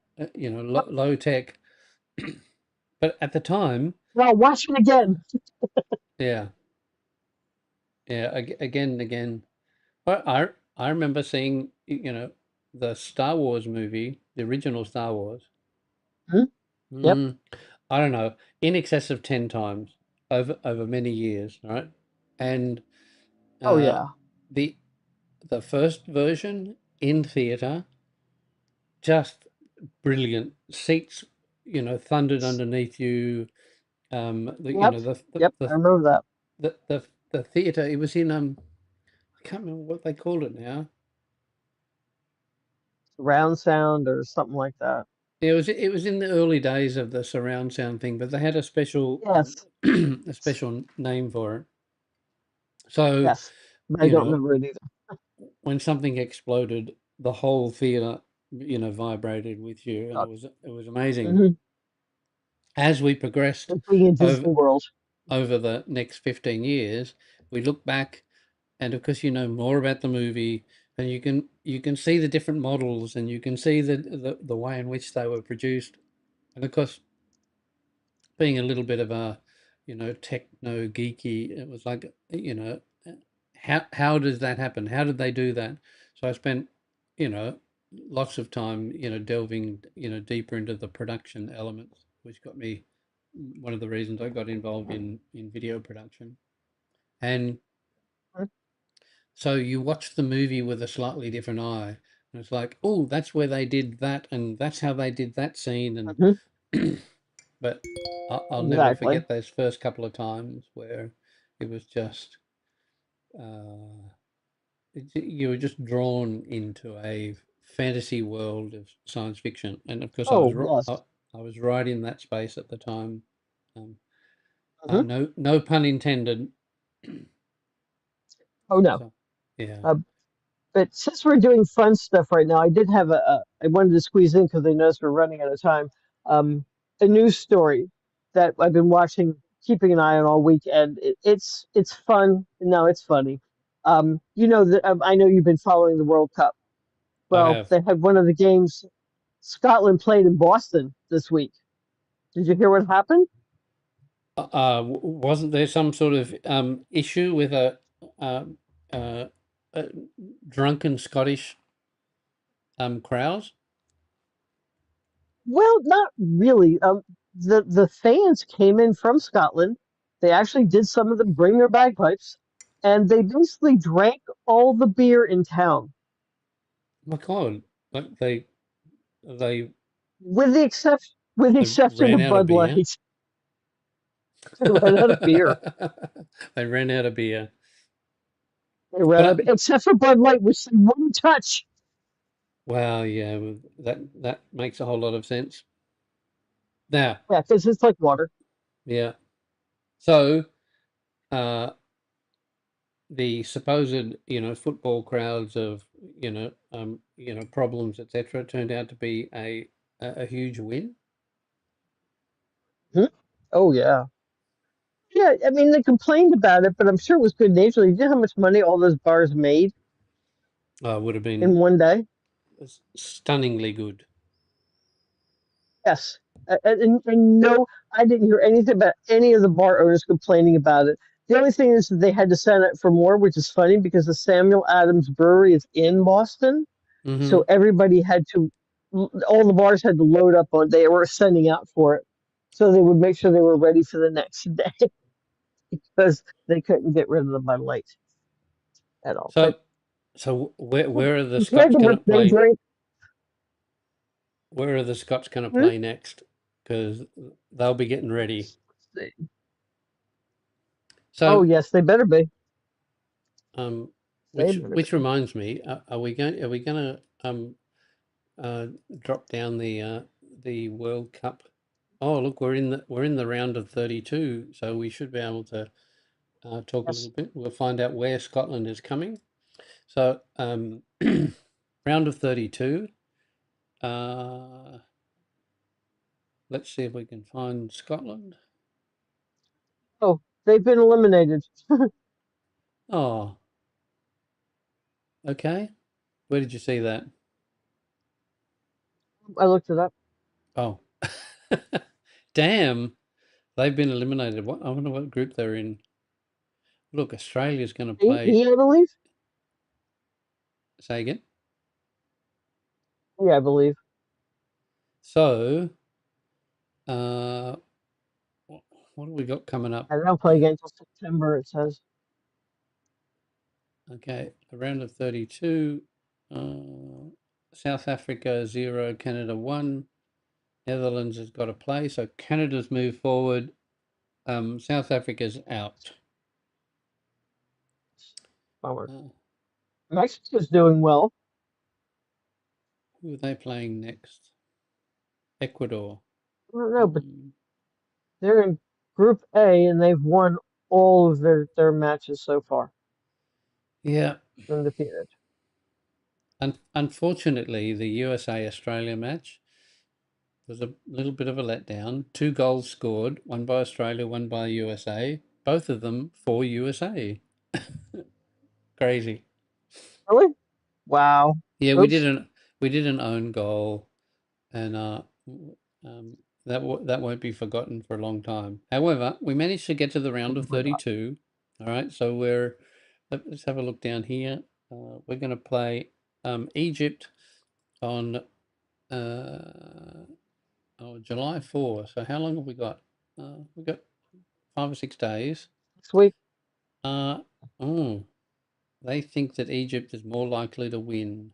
low tech." But at the time, Well, watch it again. yeah, yeah, again and again. I remember seeing, the Star Wars movie, the original Star Wars. Mhm. Yep. Mm, I don't know, in excess of 10 times over many years, right? And Oh, uh, yeah. the the first version in theater, just brilliant. Seats, thundered underneath you. Yep. Yep. I remember that. The theater. It was in I can't remember what they called it now. Surround sound or something like that. It was in the early days of the surround sound thing, but they had a special Yes. a special name for it. So, Yes. But I you don't know, remember it either. when something exploded, the whole theater, vibrated with you, and it was amazing. Mm-hmm. As we progressed Like being in over Disney World. over the next 15 years, we look back, and of course you know more about the movie, and you can see the different models, and you can see the way in which they were produced. And of course, being a little bit of a, techno geeky, it was like, how does that happen? How did they do that? So I spent, lots of time, delving, deeper into the production elements, which got me, one of the reasons I got involved in video production. And so you watch the movie with a slightly different eye, and it's like, oh, that's where they did that, and that's how they did that scene, Hmm. and but I'll never Exactly. forget those first couple of times where it was just, uh, you were just drawn into a fantasy world of science fiction, and of course Oh, yes. I was right in that space at the time. Um, Hmm. no pun intended. Oh, no. So yeah, Uh, but since we're doing fun stuff right now, I did have I wanted to squeeze in because I noticed we're running out of time. Um, a news story that I've been watching, keeping an eye on all week, and it's fun. No, it's funny. You know that I know you've been following the World Cup. I Well, have. they had one of the games. Scotland played in Boston this week. Did you hear what happened? Wasn't there some sort of issue with uh, a drunken Scottish crowd? Well, not really. The fans came in from Scotland. They actually did some of them bring their bagpipes, and they basically drank all the beer in town, My God, like they with the they exception ran of out of Bud beer. Light. They ran out of beer. They ran out of beer. They ran But out of, except for Bud Light, which they wouldn't touch. wow, yeah, well, that makes a whole lot of sense. Now, Yeah, because it's like water. yeah. So, uh, the supposed, football crowds of, problems, etc., turned out to be a huge win. Hmm? Oh yeah. Yeah, I mean they complained about it, but I'm sure it was good natured. You know how much money all those bars made Would have in been one day? stunningly good. Yes. And no, I didn't hear anything about any of the bar owners complaining about it. The only thing is that they had to sign up for more, which is funny because the Samuel Adams Brewery is in Boston. Hmm. So everybody had to, all the bars had to load up on, they were sending out for it. So they would make sure they were ready for the next day because they couldn't get rid of the Bud Light at all. But So, where are the compared Scots to going what to they play? drink, Where are the Scots going to hmm, play next? Because they'll be getting ready. oh So, yes, they better be. um, They which better which be. reminds me, are we going to uh, drop down the World Cup? Oh, look, we're in the round of 32, so we should be able to talk a little Yes. bit. We'll find out where Scotland is coming. So, round of 32. Uh, let's see if we can find Scotland. Oh, they've been eliminated. Oh, okay. Where did you see that? I looked it up. Oh, damn. They've been eliminated. I wonder what group they're in. Look, Australia's going to play. I believe. Say again. Yeah, I believe. So, uh, what have we got coming up? I don't play again until September. It says. Okay, a round of 32. Uh, South Africa 0, Canada 1. Netherlands has got to play. So Canada's moved forward. South Africa's out. Bummer. Uh, Mexico's doing well. who are they playing next? Ecuador. I don't know, but Mm, they're in Group A and they've won all of their matches so far. yeah. Undefeated. Unfortunately, the USA Australia match was a little bit of a letdown. 2 goals scored, one by Australia, one by USA. Both of them for USA. Crazy. Really? Wow. Yeah, we Oops. didn't we did an own goal, and um, that won't be forgotten for a long time. However, we managed to get to the round of I forgot. 32. All right, so let's have a look down here. We're going to play Egypt on July 4. So how long have we got? We've got 5 or 6 days. Next week. Uh, oh, they think that Egypt is more likely to win.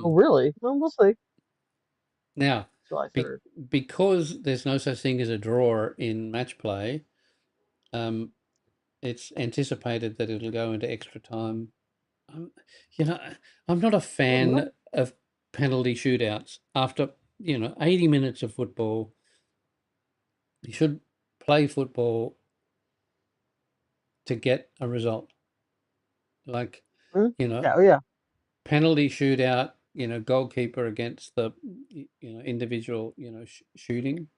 Oh, Hmm. really? Well, we'll see. Now, July be, 3rd. because there's no such thing as a draw in match play, um, it's anticipated that it'll go into extra time. Um, you know, I'm not a Oh, really? fan of penalty shootouts. After 80 minutes of football, you should play football to get a result. Like, Hmm? you know, Yeah, oh, yeah. penalty shootout, goalkeeper against the, individual, shooting.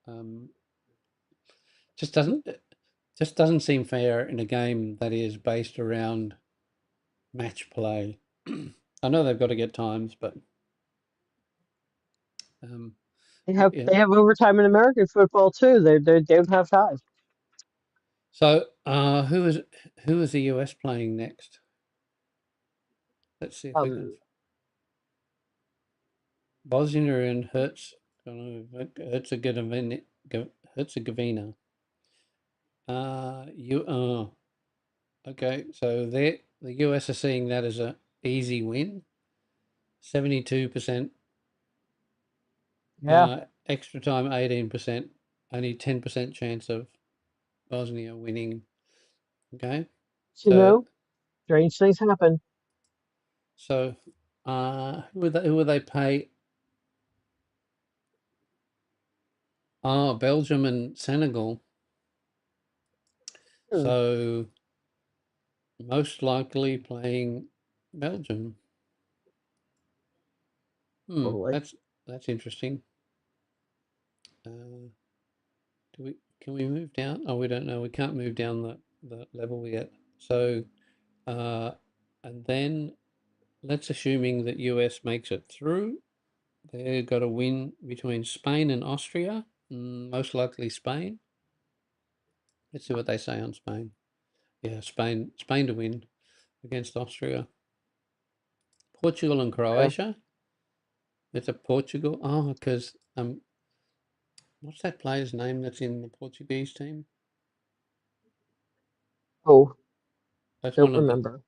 Um, just Hmm? doesn't just doesn't seem fair in a game that is based around match play. I know they've got to get times, but Yeah. they have overtime in American football too. They don't have ties. So who is the US playing next? Let's see if we can. Um, Bosnia and Herzegovina. Herzegovina. Okay. So the US are seeing that as a easy win. 72%. yeah, Extra time 18%. Only 10% chance of Bosnia winning. Okay. you So know, strange things happen. so who would they pay? Oh, Belgium and Senegal. Hmm, So most likely playing Belgium. probably. That's interesting. Uh, can we move down? Oh, we don't know. We can't move down the level yet. So uh, and then let's assuming that US makes it through. They've got a win between Spain and Austria. Most likely Spain. Let's see what they say on Spain. Yeah, Spain to win against Austria. Portugal and Yeah. Croatia. It's a Portugal. Oh, because what's that player's name that's in the Portuguese team? Oh, That's don't one of the. remember.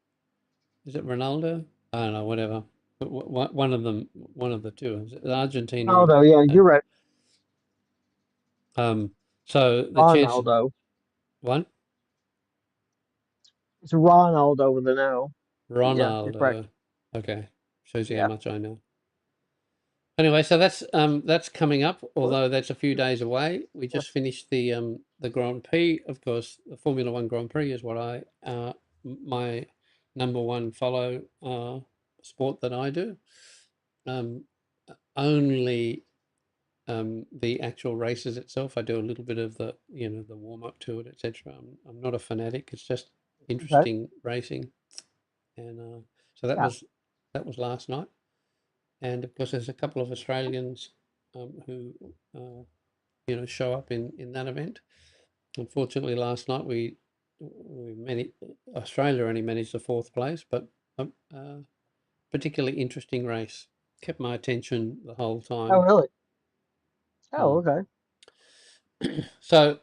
Is it Ronaldo? I don't know. Whatever. But one of them, one of the two. Is it Argentina and Ronaldo, yeah, you're right. um. So the chance Ronaldo. one It's Ronaldo with an O. But yeah, you're correct. Ronaldo. Okay, shows you how Yeah. much I know. Anyway, so that's coming up, although that's a few days away. We just Yes. finished the Grand Prix. Of course, the Formula One Grand Prix is what my number one follow sport that I do. Um, only the actual races itself. I do a little bit of the warm up to it, etc. I'm not a fanatic. It's just Okay. interesting racing, and so Yeah. that was last night. And of course, there's a couple of Australians who show up in that event. Unfortunately, last night Australia only managed the fourth place, but particularly interesting race. Kept my attention the whole Oh, time. really? Oh, Hmm. okay. So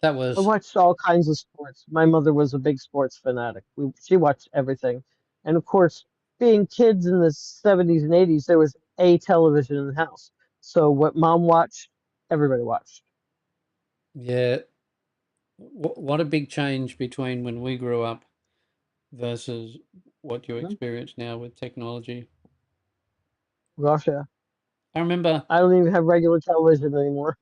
that I was watched all kinds of sports. My mother was a big sports fanatic. She watched everything. And of course, being kids in the 70s and 80s, there was a television in the house. So what mom watched, everybody watched. yeah. What a big change between when we grew up versus what you Mhm. experience now with technology. Gosh, yeah. I remember. I don't even have regular television anymore.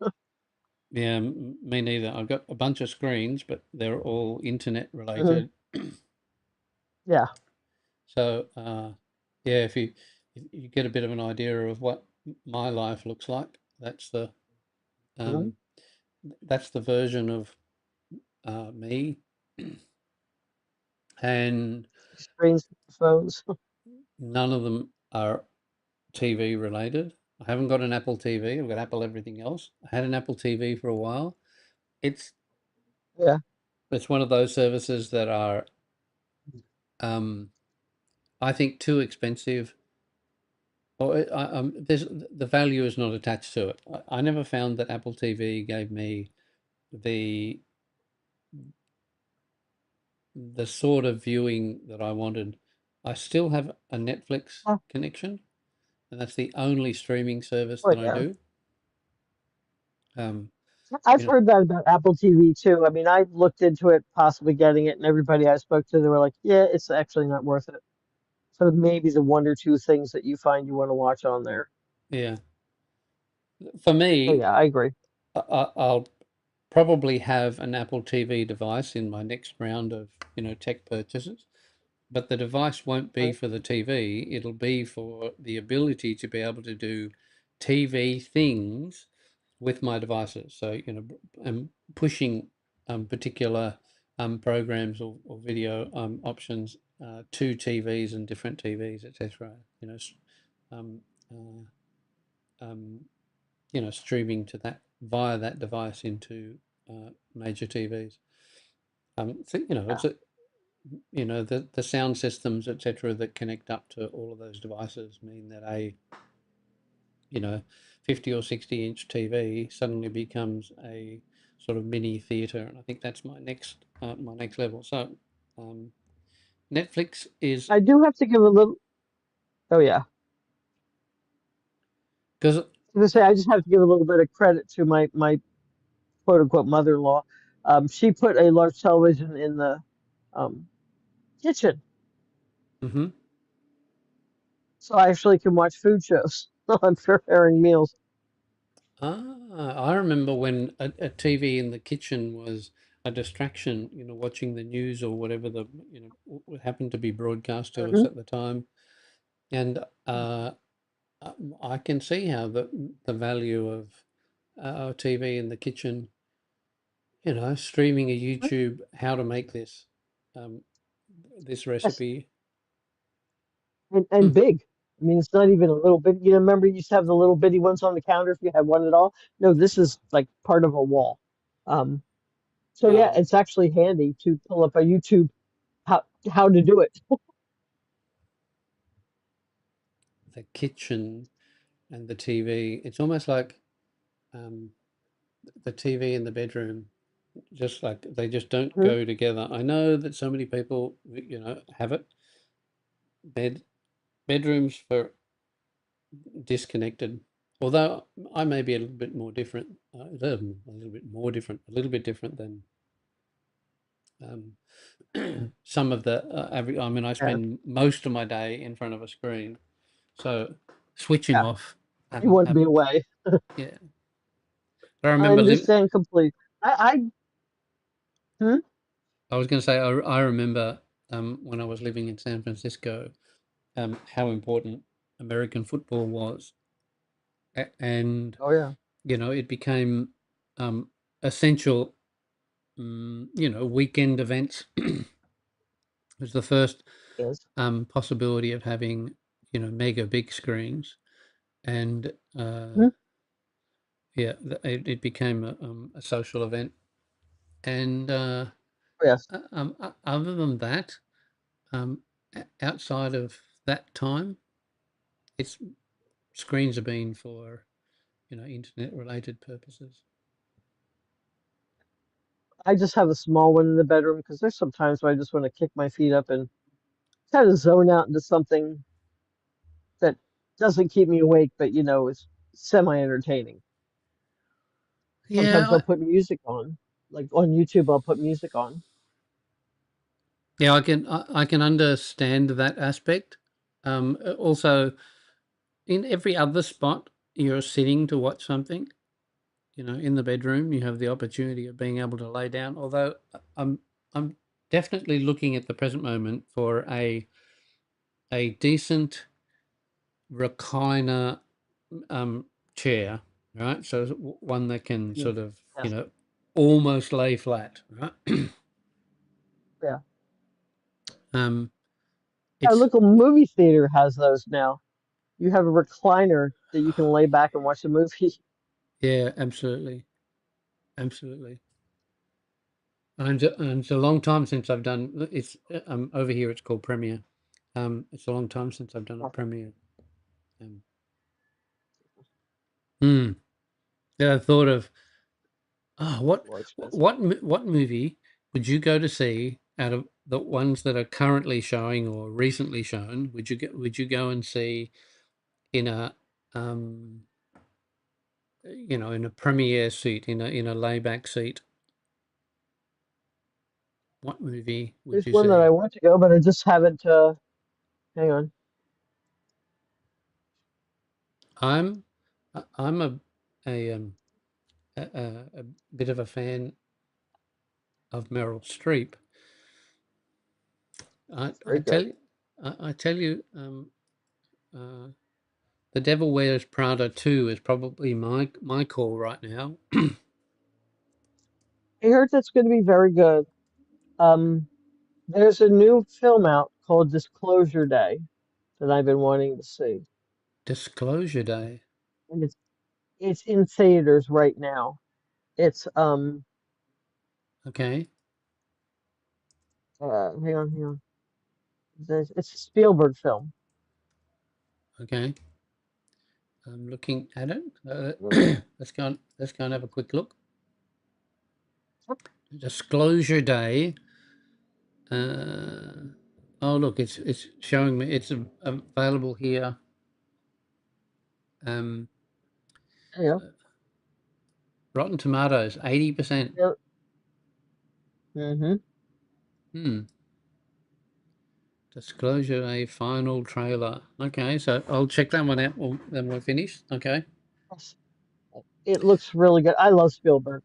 Yeah, me neither. I've got a bunch of screens, but they're all internet Mhm. related. Yeah. So, yeah, if you get a bit of an idea of what my life looks like, Mhm. um, that's the version of me, and Screens, phones. none of them are TV related. I haven't got an Apple TV. I've got Apple everything else. I had an Apple TV for a while. It's Yeah. it's one of those services that are, um, I think, too expensive. Or there's the value is not attached to it. I never found that Apple TV gave me the the sort of viewing that I wanted. I still have a Netflix Oh, connection, and that's the only streaming service oh, that I yeah. do. Um, I've you know, heard that about Apple TV too. I mean, I looked into it, possibly getting it, and everybody I spoke to, they were like, "Yeah, it's actually not worth it." So maybe the one or two things that you find you want to watch on there. yeah. For Oh me, yeah, I agree. I'll probably have an Apple TV device in my next round of tech purchases. But the device won't be Right. for the TV. It'll be for the ability to be able to do TV things with my devices. So, pushing particular programs or video options to TVs and different TVs, etc. Um, streaming to that via that device into major TVs. So, Yeah. it's the sound systems, etc., that connect up to all of those devices mean that a 50 or 60-inch TV suddenly becomes a sort of mini theater, and I think that's my next level. So Netflix is I do have to give a little. Oh yeah. because I was gonna say I just have to give a little bit of credit to my quote unquote mother-in-law. She put a large television in the um, kitchen, hmm so I actually can watch food shows while I'm preparing meals. I remember when a TV in the kitchen was a distraction, watching the news or whatever happened to be broadcast to us Hmm. at the time. And I can see how the value of a TV in the kitchen, streaming a YouTube, how to make um, this Yes, recipe. and Mm, big. I mean, it's not even a little bit. You know, remember you used to have the little bitty ones on the counter if you had one at all. No, this is like part of a wall. Um, so yeah, uh, it's actually handy to pull up a YouTube how to do it. the kitchen and the TV. It's almost like um, the TV in the bedroom, just like they just don't Mhm. go together. I know that so many people, have it bed bedrooms for disconnected. Although I may be a little bit more different, a little bit different than um, some of the average. I mean, I Yeah, spend most of my day in front of a screen, so switching yeah. off You happens. want to be away. Yeah, I I remember. understand completely. Hmm? I was going to say I remember when I was living in San Francisco, how important American football was, and Oh yeah. it became essential. Weekend events was the first Yes. possibility of having mega big screens, and Mhm. yeah, it became a social event. And Yes. other than that, outside of that time, it's screens have been for internet related purposes. I just have a small one in the bedroom because there's some times where I just want to kick my feet up and kind of zone out into something that doesn't keep me awake, but is semi-entertaining. Sometimes Yeah, I'll put music on, like on YouTube, I'll put music on. yeah, I can understand that aspect. Also, in every other spot you're sitting to watch something, in the bedroom, you have the opportunity of being able to lay down. Although I'm definitely looking at the present moment for a decent recliner um, chair, right? So one that can Mm. sort of Yes. almost lay flat, right? Yeah. um, Our it's local movie theater has those now. You have a recliner that you can lay back and watch a movie. yeah, absolutely, absolutely. And it's a long time since I've done it's over here. It's called Premiere. It's a long time since I've done a Yeah, Premiere. Um, hmm. Yeah, I thought of what more expensive. what movie would you go to see out of the ones that are currently showing or recently shown? Would you go and see in a um in a premiere seat in a layback seat? What movie would There's you one that I see? want to go, but I just haven't. Hang on. I'm I'm a bit of a fan of Meryl Streep. I It's I very tell good. you, I tell you, uh, The Devil Wears Prada 2 is probably my call right now. I heard that's going to be very good. Um, there's a new film out called Disclosure Day that I've been wanting to see. Disclosure Day. and it's in theaters right now. It's Okay. hang on. It's a Spielberg film. Okay. I'm looking at it. Uh, Let's go and have a quick look. Disclosure Day. Oh, look, it's showing me it's available here. Um, Yeah. Rotten Tomatoes, 80%. Yeah. Mm-hmm. Hmm. Disclosure Day final trailer. Okay, so I'll check that one out. Then we're finished. Okay. Yes. It looks really good. I love Spielberg.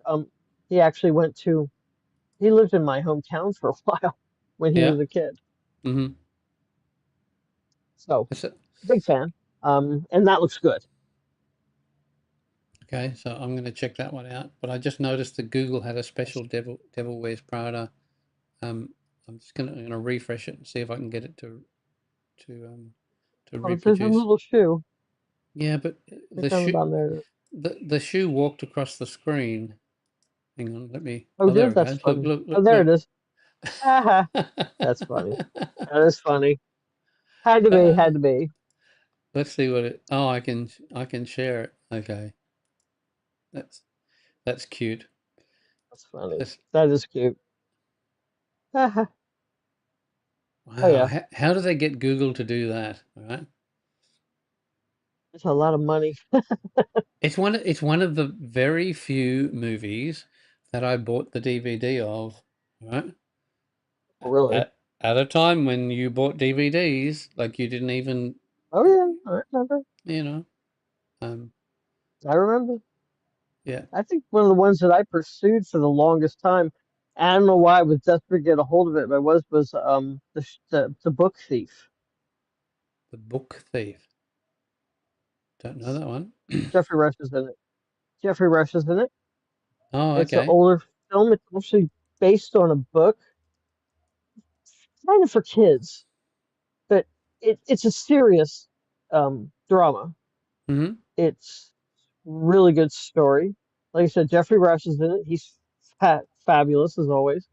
He actually he lived in my hometown for a while when he Yeah. was a kid. Mm-hmm. So That's it. big fan. And that looks good. Okay, so I'm going to check that one out. But I just noticed that Google had a Yes. special Devil Wears Prada. Um, I'm just going to refresh it and see if I can get it to Oh, there's a reproduce. little shoe. Yeah, but Click the on the shoe bottom there. the shoe walked across the screen. Hang on, let me. Oh, Oh, there dude, it that's goes. Look, funny. look, Oh, look, there look. it is. Haha, that's funny. That is funny. Had to be, uh, had to be. let's see what it. Oh, I can share it. Okay, that's that's cute. That's funny. That's, That is cute. Haha. Oh wow. yeah, How do they get Google to do that? All right. it's a lot of money. It's one of the very few movies that I bought the DVD of, right? Really. At a time when you bought DVDs, like you didn't even, Oh yeah, I remember. you know, um, I remember. yeah, I think one of the ones that I pursued for the longest time. I don't know why I was desperate to get a hold of it, but was the Book Thief. The Book Thief. Don't know that one. Jeffrey Rush is in it. Jeffrey Rush is in it. Oh, It's an okay. older film. It's actually based on a book, kind of for kids, but it's a serious drama. Mm-hmm. It's really good story. Like I said, Jeffrey Rush is in it. He's fabulous as always.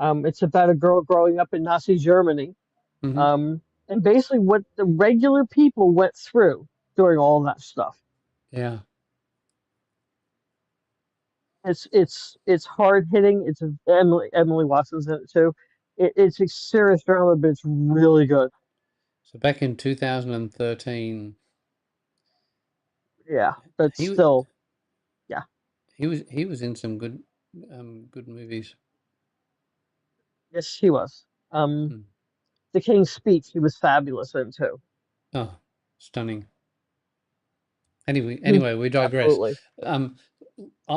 It's about a girl growing up in Nazi Germany, Mm-hmm. um, and basically what the regular people went through during all that stuff. Yeah. It's hard hitting. Emily Watson's in it too. It's a serious drama, but it's really good. So back in 2013, Yeah, but he wa- still, yeah. he was in some good movies. Yes, he was. Hmm. The King's Speech, he was fabulous in too. Oh, stunning. Anyway, we digress. Absolutely. Um,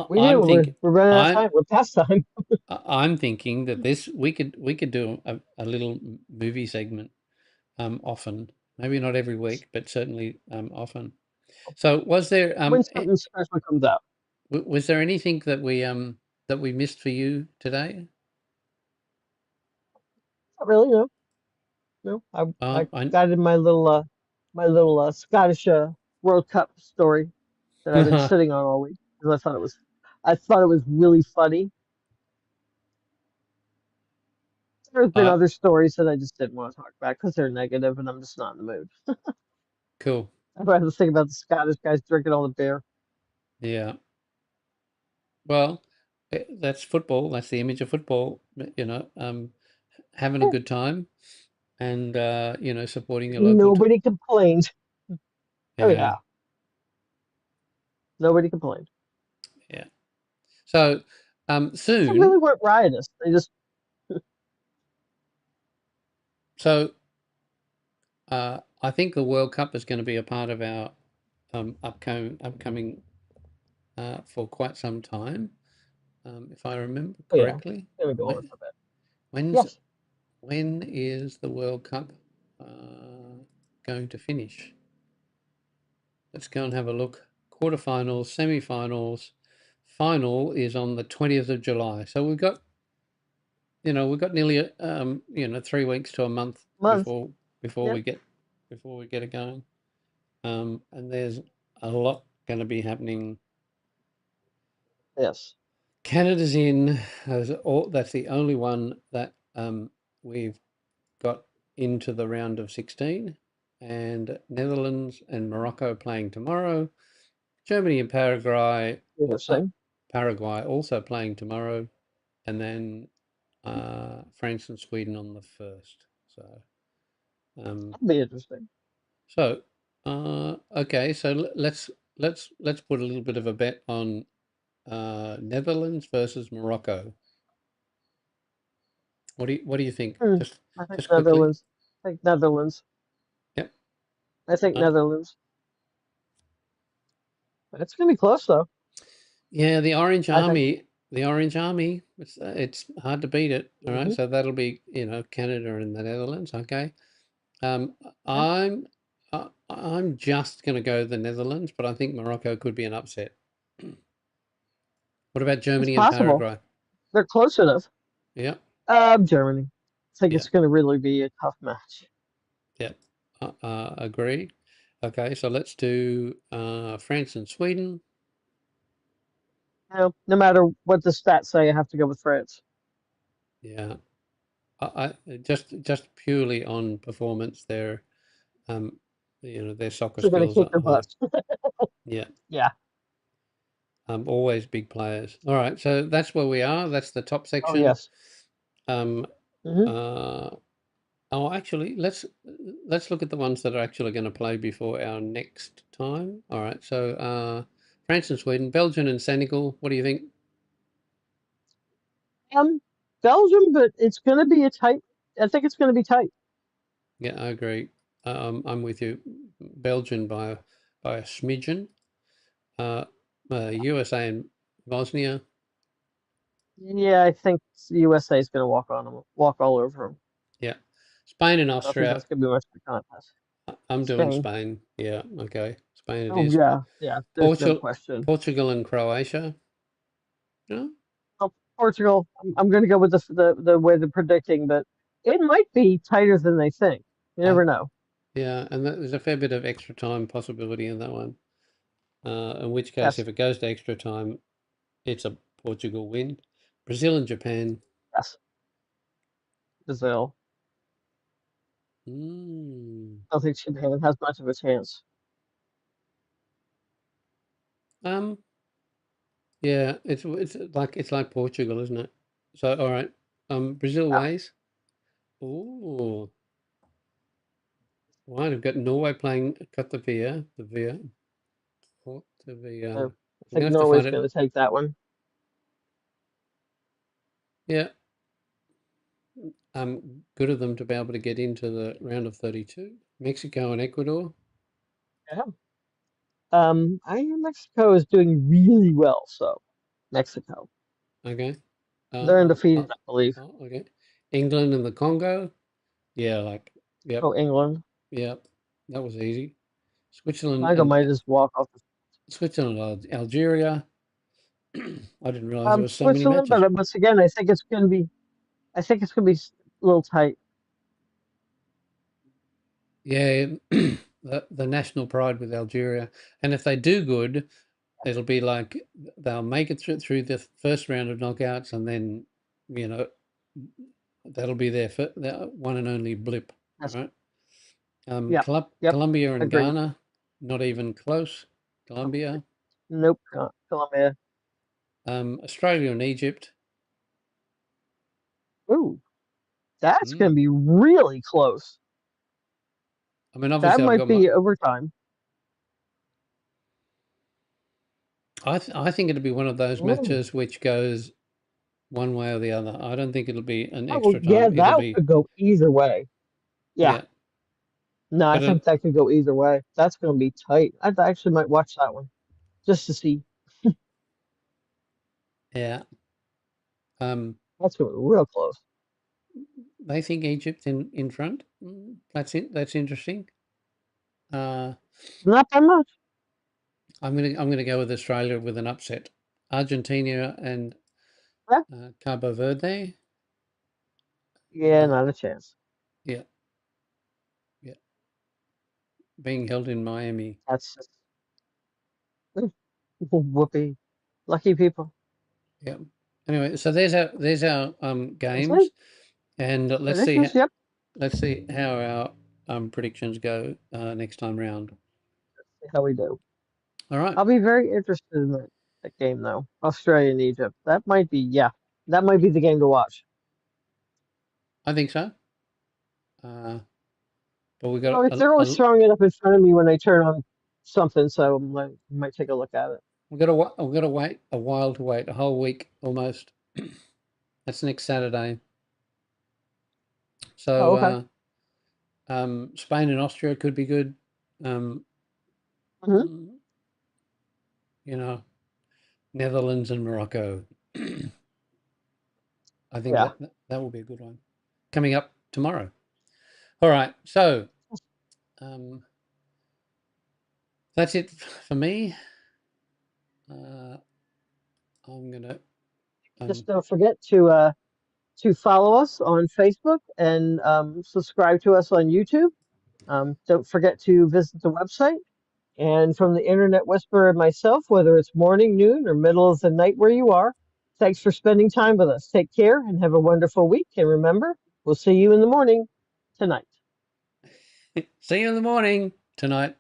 We do. I'm think We're running out of I'm time. We're past time. I'm thinking that this we could do a little movie segment often. Maybe not every week, but certainly often. So When something special comes out. was there anything that we missed for you today? Not really, no. No. I I got in my little Scottish World Cup story that I've been sitting on all week because I thought it was really funny. There's been uh, other stories that I just didn't want to talk about because they're negative and I'm just not in the mood. cool. I'd rather think about the Scottish guys drinking all the beer. Yeah. Well, that's football. That's the image of football. Having a Yeah. good time and supporting your local. Nobody complained. Oh Yeah. yeah, nobody complained. Yeah. So They soon. really weren't riotous. They just So I think the World Cup is going to be a part of our upcoming for quite some time, if I remember oh yeah, correctly. gonna go on When, for a bit. when's Yes. when is the World Cup uh, going to finish? Let's go and have a look. Quarterfinals, semi-finals, final is on the 20th of July. So we've got nearly 3 weeks to a month Month. before Yeah. we get it going. And there's a lot going to be happening. Yes. Canada's in. That's the only one that we've got into the round of 16, and Netherlands and Morocco playing tomorrow. Germany and Paraguay also playing tomorrow, and then France and Sweden on the 1st. So, That'd be interesting. so okay. So let's put a little bit of a bet on Netherlands versus Morocco. What do you think? I think Just quickly. Netherlands. I think Netherlands. Yep. I think Uh, Netherlands. It's gonna be close though. yeah, the Orange I think. Army. The Orange Army. It's hard to beat it. All right. Hmm. So that'll be Canada and the Netherlands. Okay. Um, Yeah, I'm just going to go the Netherlands, but I think Morocco could be an upset. What about it's Germany and possible. Paraguay? They're close enough. Yeah, Germany. I think yeah, it's gonna really be a tough match. yeah. Agree. Okay, so let's do France and Sweden. No matter what the stats say, I have to go with France. Yeah, I just purely on performance, um, their soccer They're gonna skills kick are your high. butt. Yeah, Yeah. always big players. All right, so that's where we are. That's the top Oh section. yes. Um, Hmm. uh, Oh, actually, let's look at the ones that are actually going to play before our next time. All right, so France and Sweden, Belgium and Senegal. What do you think? Um, Belgium, but it's gonna be a tight. I think it's gonna be tight. Yeah, I agree. I'm with you. Belgium by a smidgen. Uh, USA and Bosnia. Yeah, I think the USA is gonna walk on them, walk all over them. Yeah, Spain and I don't think Austria. that's gonna be much of a contest. I'm doing Spain. Spain. Yeah, okay, Spain it Oh is. yeah, yeah. There's no question. Portugal and Croatia. No? Well, Portugal. I'm gonna go with the way they're predicting, but it might be tighter than they think. You I never know. Yeah, and there's a fair bit of extra time possibility in that one. In which case, Yes, if it goes to extra time, it's a Portugal win. Brazil and Japan. yes. Brazil. Mm. I don't think Japan has much of a chance. Um. Yeah, it's like Portugal, isn't it? So all right. Brazil Yeah. ways. Oh, right. I've got Norway playing Kotovia, the Via. I Kotovia. I'm gonna think have to find Norway's it. gonna take that one. Yeah. Good of them to be able to get into the round of 32. Mexico and Ecuador. Yeah. I hear Mexico is doing really well, so Mexico. Okay. They're Uh, uh, undefeated, I believe. okay. England and the Congo. Yeah, yep, Oh, England. yep. That was easy. Switzerland Congo and might just walk off. Algeria. I didn't realize there was so many Switzerland, matches. but once again, I think it's gonna be. I think it's gonna be a little tight. Yeah, the national pride with Algeria, and if they do good, it'll be like they'll make it through the first round of knockouts, and then you know that'll be their one and only blip, That's right? yeah. Yep. Colombia and Agreed. Ghana, not even close. Colombia, Nope. Colombia. Australia and Egypt. Ooh, that's Mm. gonna be really close. I mean, That obviously, I've might got my. be overtime. I think it'll be one of those Ooh. matches which goes one way or the other. I don't think it'll be an Oh, extra yeah, time. It'll that be could go either way. Yeah. yeah, No, I but think that could go either way. That's gonna be tight. I actually might watch that one just to see. yeah. Um, That's gonna be real close. they think Egypt in front. That's it. That's interesting. Uh, Not that much. I'm gonna go with Australia with an upset. Argentina and Yeah. Cabo Verde. Yeah, Uh, not a chance. yeah, yeah. Being held in Miami. That's Whoopee. Lucky people. Yeah. Anyway, so there's our That's it. games, and Predictions, yep. let's see how our predictions go next time round. See how we do. All right. I'll be very interested in that game though. Australia and Egypt. That might be, yeah. That might be the game to watch. I think so. But we Oh, got they're always throwing it up in front of me when I turn on something, so I might take a look at it. we've got to wait a while to wait, a whole week almost. That's next Saturday. Oh, okay. So Spain and Austria could be good. hmm You know, Netherlands and Morocco. I think Yeah. that will be a good one. Coming up tomorrow. All right. So that's it for me. I'm gonna Just don't forget to follow us on Facebook and subscribe to us on YouTube. Don't forget to visit the website. And from the Internet Whisperer and myself, whether it's morning, noon, or middle of the night where you are, thanks for spending time with us. Take care and have a wonderful week. And remember, we'll see you in the morning tonight. see you in the morning tonight.